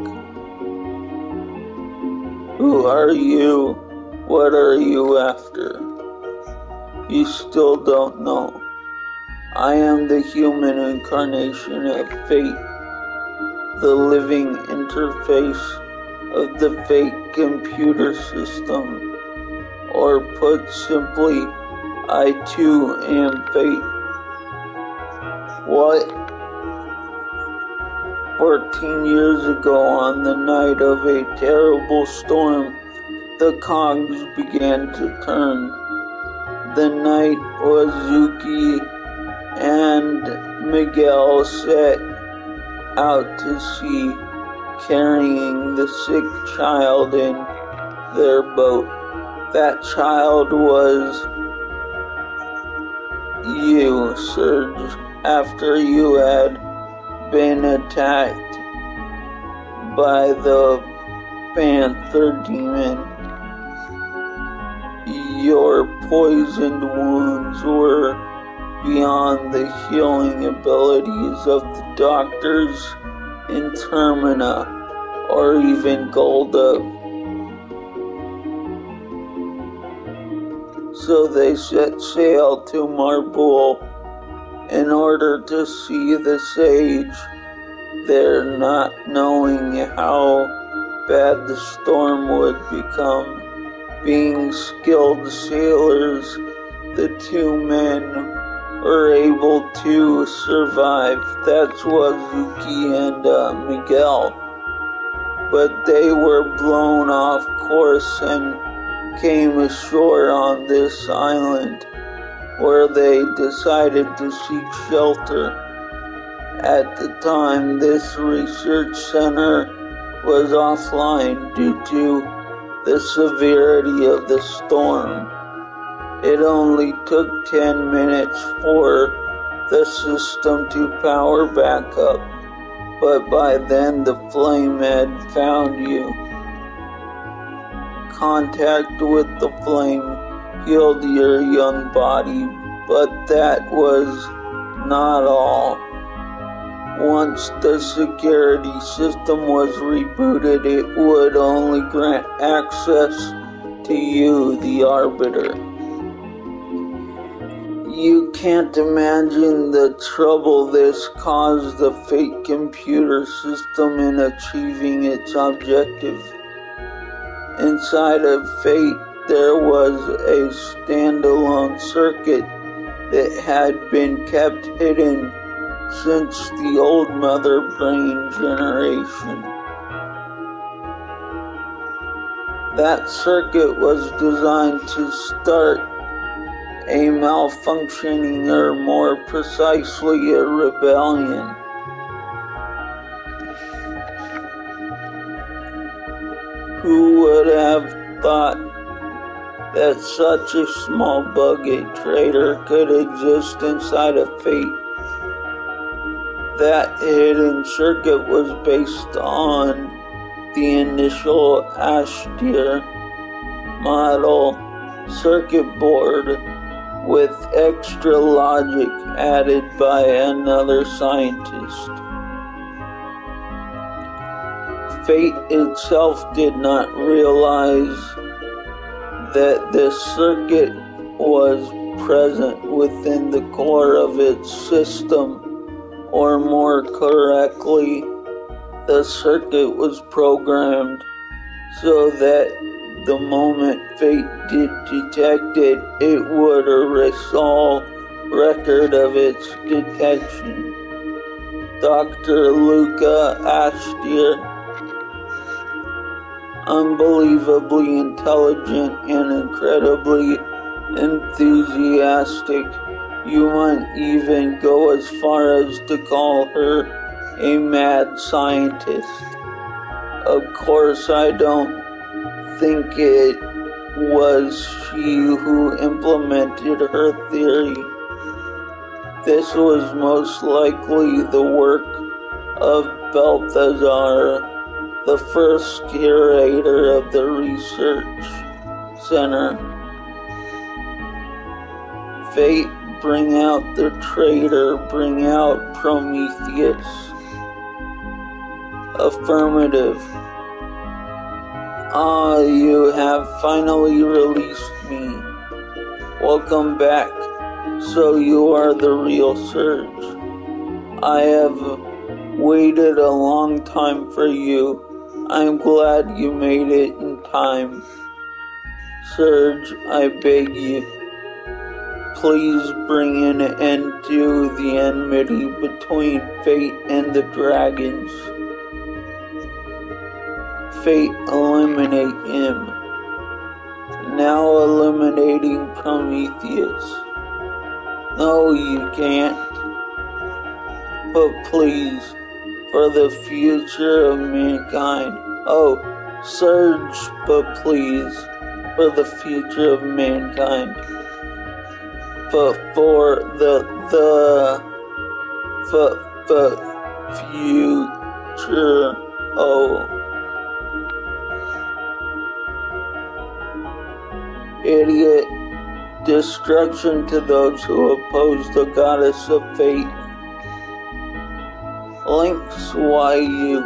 Who are you? What are you after? You still don't know. I am the human incarnation of fate, the living interface of the fate computer system, or put simply, I too am fate. What? 14 years ago, on the night of a terrible storm, the cogs began to turn. The night Wazuki and Miguel set out to sea, carrying the sick child in their boat. That child was you, Serge, after you had been attacked by the Panther Demon. Your poisoned wounds were beyond the healing abilities of the doctors in Termina or even Golda. So they set sail to Marbul in order to see the sage there, not knowing how bad the storm would become. Being skilled sailors, the two men were able to survive. That's Wazuki and Miguel. But they were blown off course and came ashore on this island, where they decided to seek shelter. At the time, this research center was offline due to the severity of the storm. It only took 10 minutes for the system to power back up, but by then the flame had found you. Contact with the flame healed your young body, but that was not all. Once the security system was rebooted, it would only grant access to you, the Arbiter. You can't imagine the trouble this caused the Fate computer system in achieving its objective. Inside of Fate, there was a standalone circuit that had been kept hidden since the old Mother Brain generation. That circuit was designed to start a malfunctioning, or more precisely, a rebellion. Who would have thought that such a small bug, a traitor, could exist inside of Fate? That hidden circuit was based on the initial Ashtir model circuit board with extra logic added by another scientist. Fate itself did not realize that this circuit was present within the core of its system, or more correctly, the circuit was programmed so that the moment Fate did detect it, it would erase all record of its detection. Dr. Luca Ashtir, unbelievably intelligent and incredibly enthusiastic. You might even go as far as to call her a mad scientist. Of course, I don't think it was she who implemented her theory. This was most likely the work of Balthazar, the first curator of the research center. Fate, bring out the traitor, bring out Prometheus. Affirmative. Ah, you have finally released me. Welcome back. So you are the real Surge. I have waited a long time for you. I'm glad you made it in time. Surge, I beg you, please bring an end to the enmity between Fate and the dragons. Fate, eliminate him. Now eliminating Prometheus. No, you can't. But please, for the future of mankind. Oh, Surge, but please, for the future of mankind. But for the future. Oh. Idiot. Destruction to those who oppose the goddess of Fate. Lynx, why you?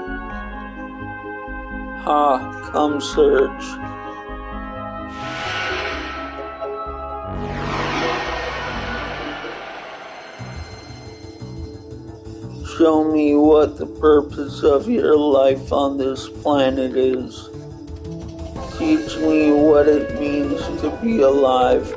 Ha, come Surge. Show me what the purpose of your life on this planet is. teach me what it means to be alive.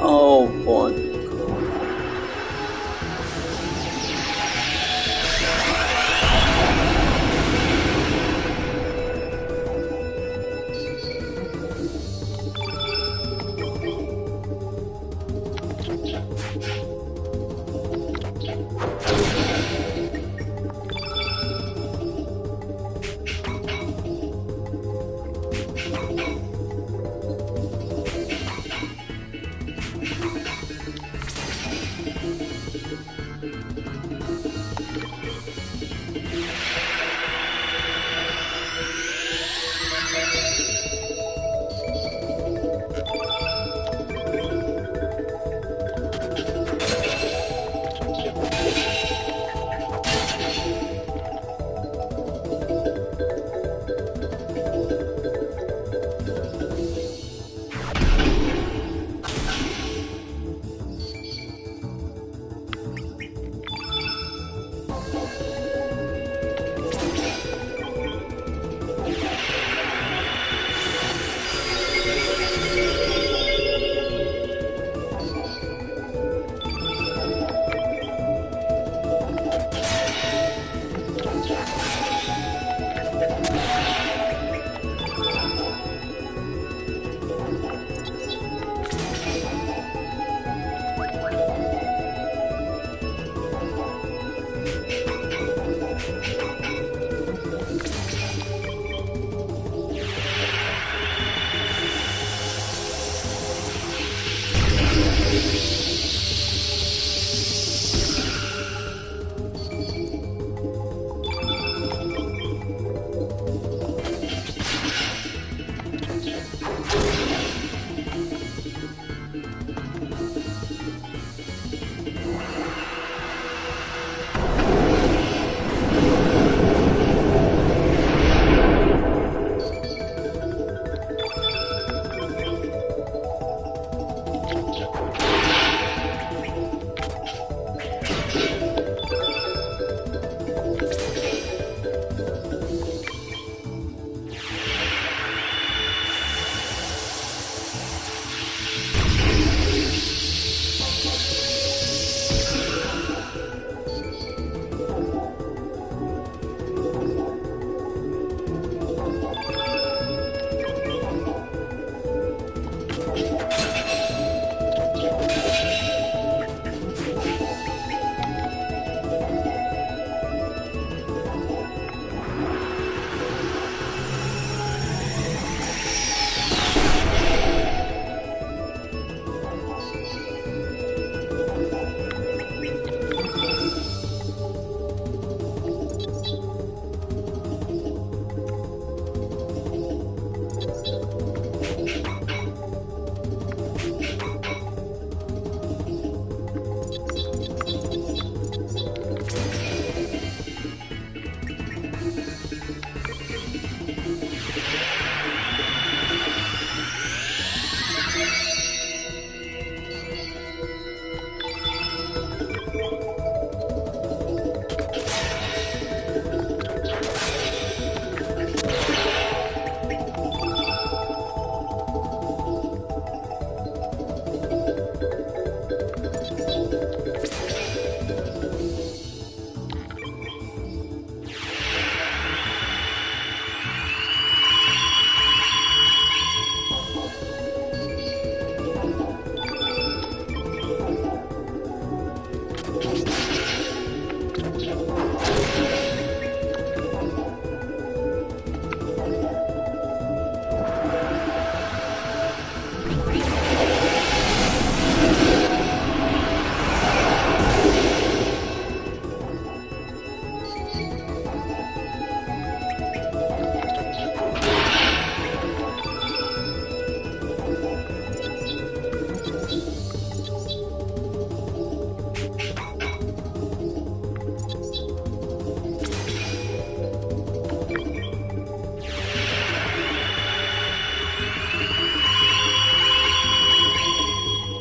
Oh boy.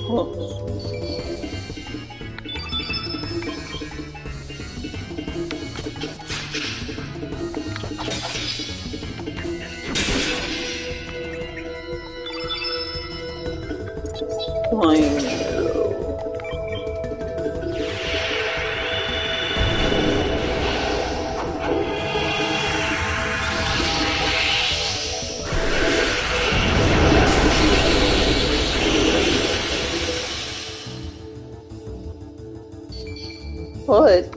Cross. Flying arrow. What?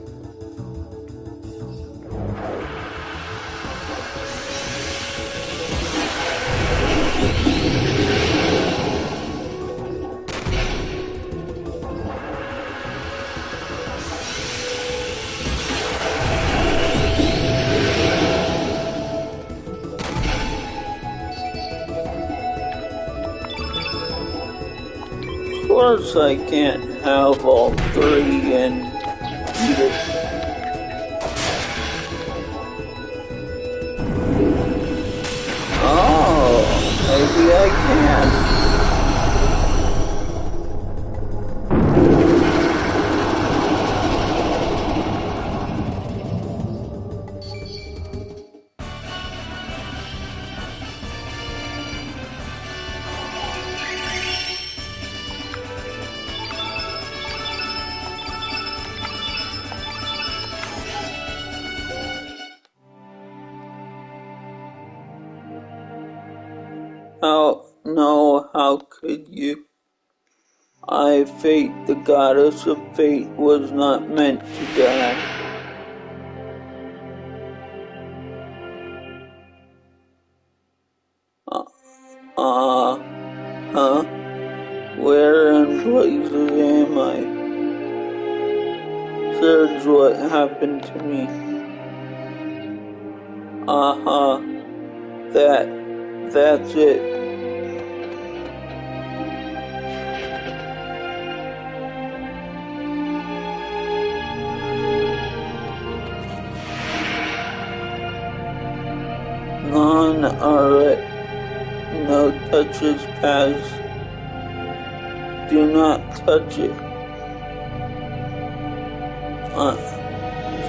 Of course I can't have all three and eat it. Oh, maybe I can. How could you? Fate, the goddess of fate, was not meant to die. Uh, huh? Where in blazes am I? Surge, what happened to me? That's it. None are it. No touches pass. Do not touch it.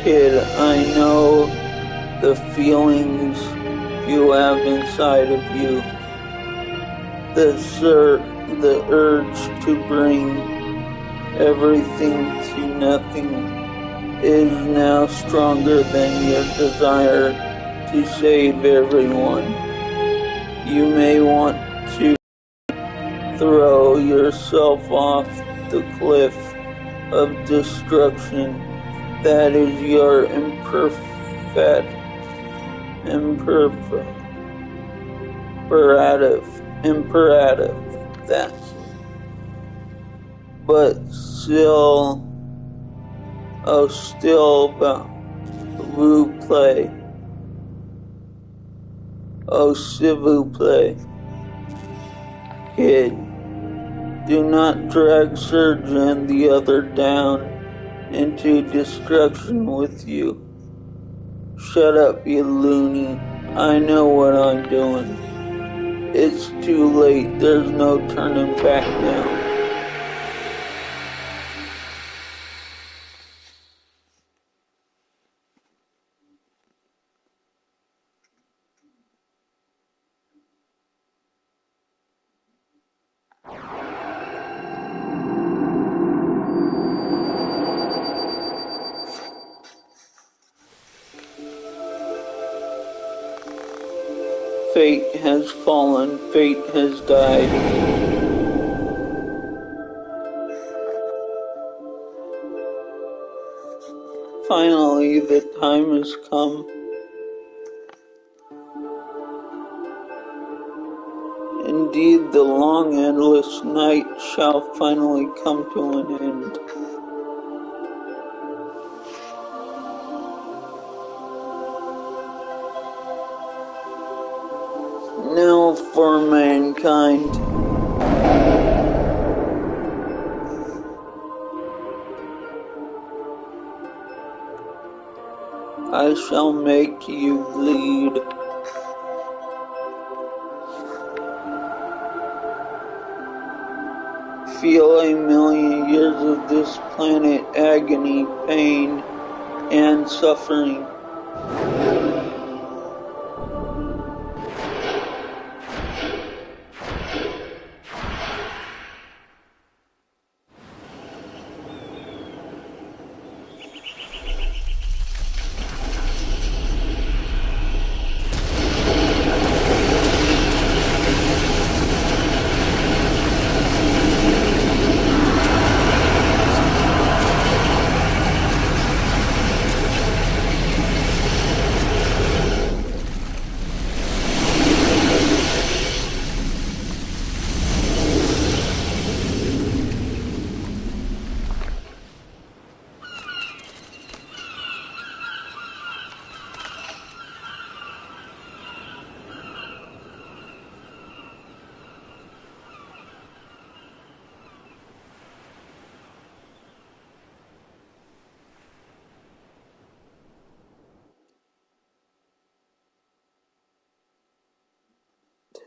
Kid, I know the feelings you have inside of you. The urge to bring everything to nothing is now stronger than your desire to save everyone. You may want to throw yourself off the cliff of destruction. That is your imperative. That's. But still, vous plaît. Oh, s'il vous plaît. Kid, do not drag Surge and the other down into destruction with you. Shut up, you loony. I know what I'm doing. It's too late. There's no turning back now. Fate has fallen, fate has died. Finally, the time has come. Indeed, the long, endless night shall finally come to an end. Now for mankind. I shall make you bleed. feel a million years of this planet agony, pain, and suffering.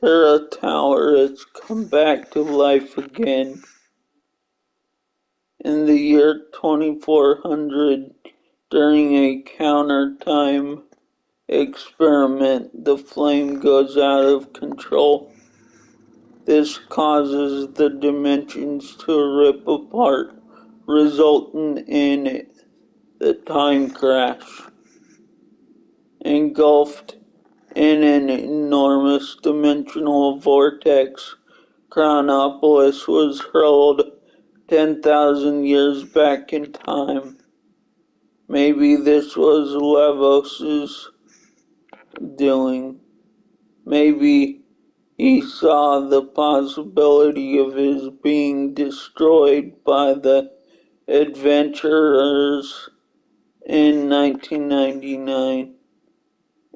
Terra Tower has come back to life again. In the year 2400, during a counter-time experiment, the flame goes out of control. This causes the dimensions to rip apart, resulting in the time crash. Engulfed in an enormous dimensional vortex, Chronopolis was hurled 10,000 years back in time. Maybe this was Lavos's doing. Maybe he saw the possibility of his being destroyed by the adventurers in 1999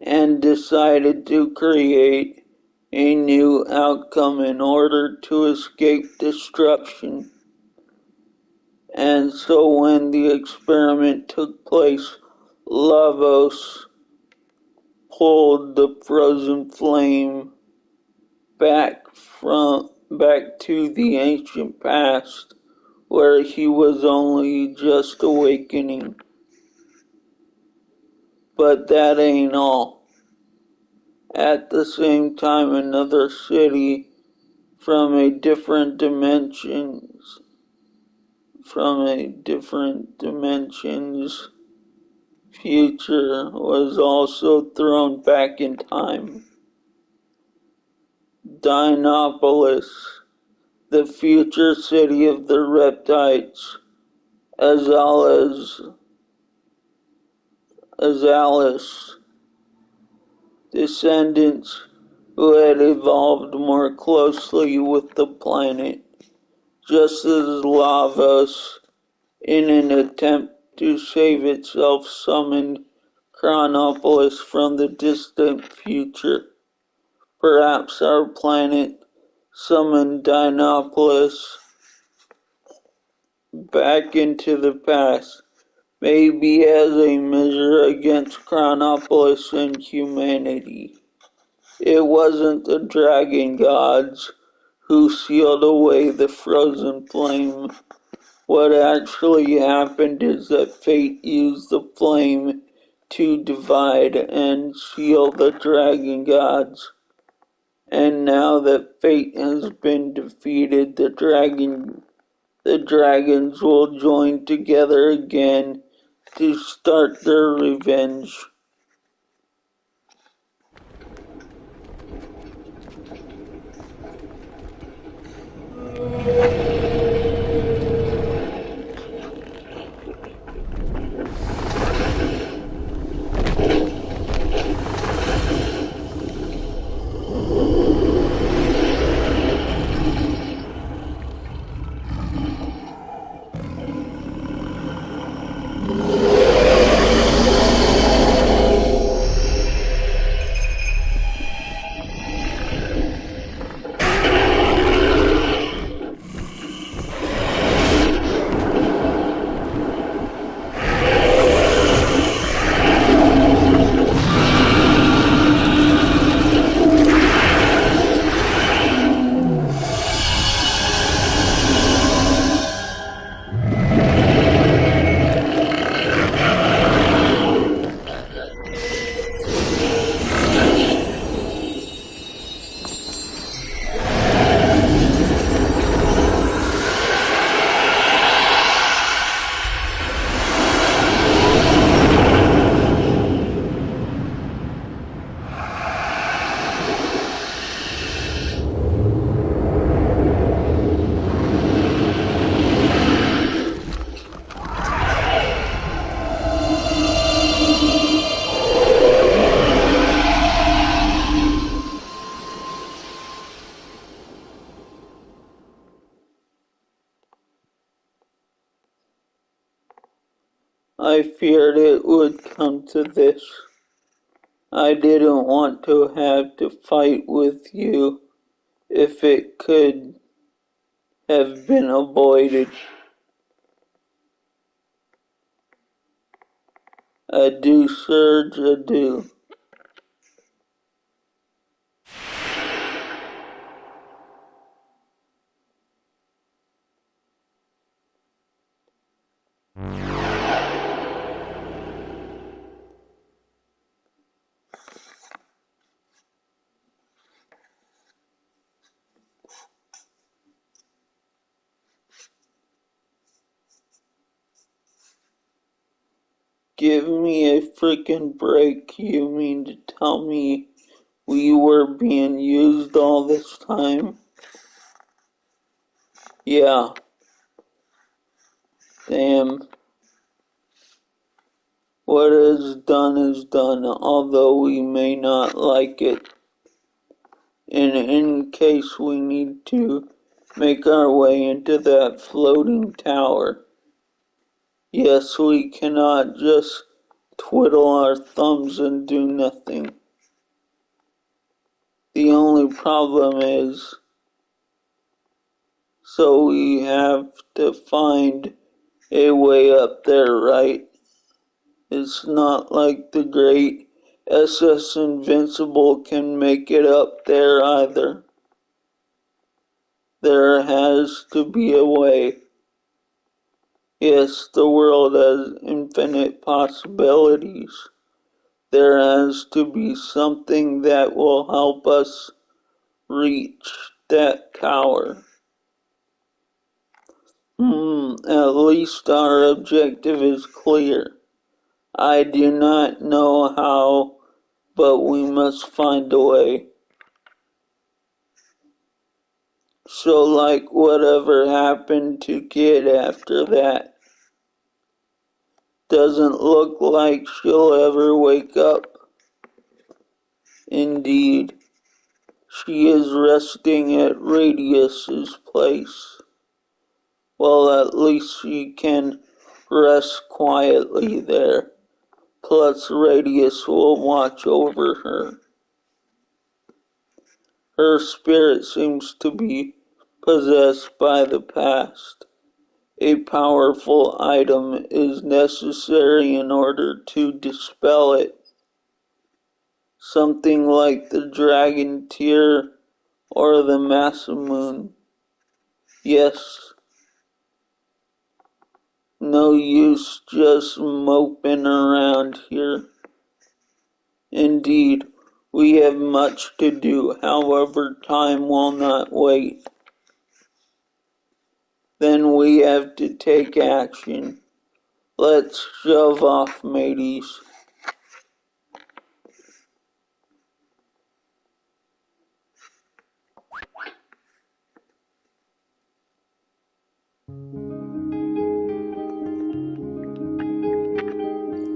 and decided to create a new outcome in order to escape destruction. And so when the experiment took place, Lavos pulled the frozen flame back to the ancient past, where he was only just awakening. But that ain't all. At the same time, another city from a different dimensions future was also thrown back in time. Dinopolis, the future city of the Reptites, Azalis, descendants who had evolved more closely with the planet, just as Lavos, in an attempt to save itself, summoned Chronopolis from the distant future. Perhaps our planet summoned Dinopolis back into the past, maybe as a measure against Chronopolis and humanity. It wasn't the dragon gods who sealed away the frozen flame. What actually happened is that fate used the flame to divide and seal the dragon gods. And now that fate has been defeated, the dragons will join together again to start their revenge. I feared it would come to this. I didn't want to have to fight with you if it could have been avoided. Adieu, Serge, adieu. Give me a frickin' break. You mean to tell me we were being used all this time? Yeah. Damn. What is done, although we may not like it. And in case we need to make our way into that floating tower. Yes, we cannot just twiddle our thumbs and do nothing. The only problem is, so we have to find a way up there, right? It's not like the great SS Invincible can make it up there either. There has to be a way. Yes, the world has infinite possibilities. There has to be something that will help us reach that tower. At least our objective is clear. I do not know how, but we must find a way. So, like, whatever happened to Kid after that? Doesn't look like she'll ever wake up. Indeed, she is resting at Radius's place. Well, at least she can rest quietly there. Plus, Radius will watch over her. Her spirit seems to be possessed by the past. A powerful item is necessary in order to dispel it. Something like the Dragon Tear or the Masamune. Yes. No use just moping around here. Indeed, we have much to do, however, time will not wait. Then we have to take action. Let's shove off, mateys.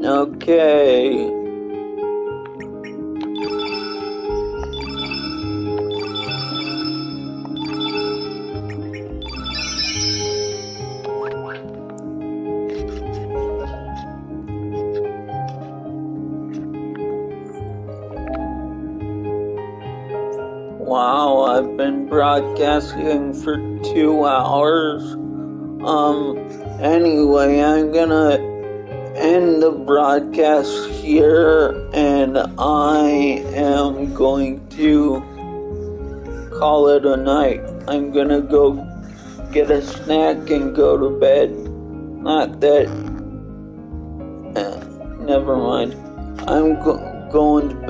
Okay. Wow, I've been broadcasting for 2 hours. Anyway, I'm gonna end the broadcast here, and I am going to call it a night. I'm gonna go get a snack and go to bed. Not that, never mind. I'm going to bed.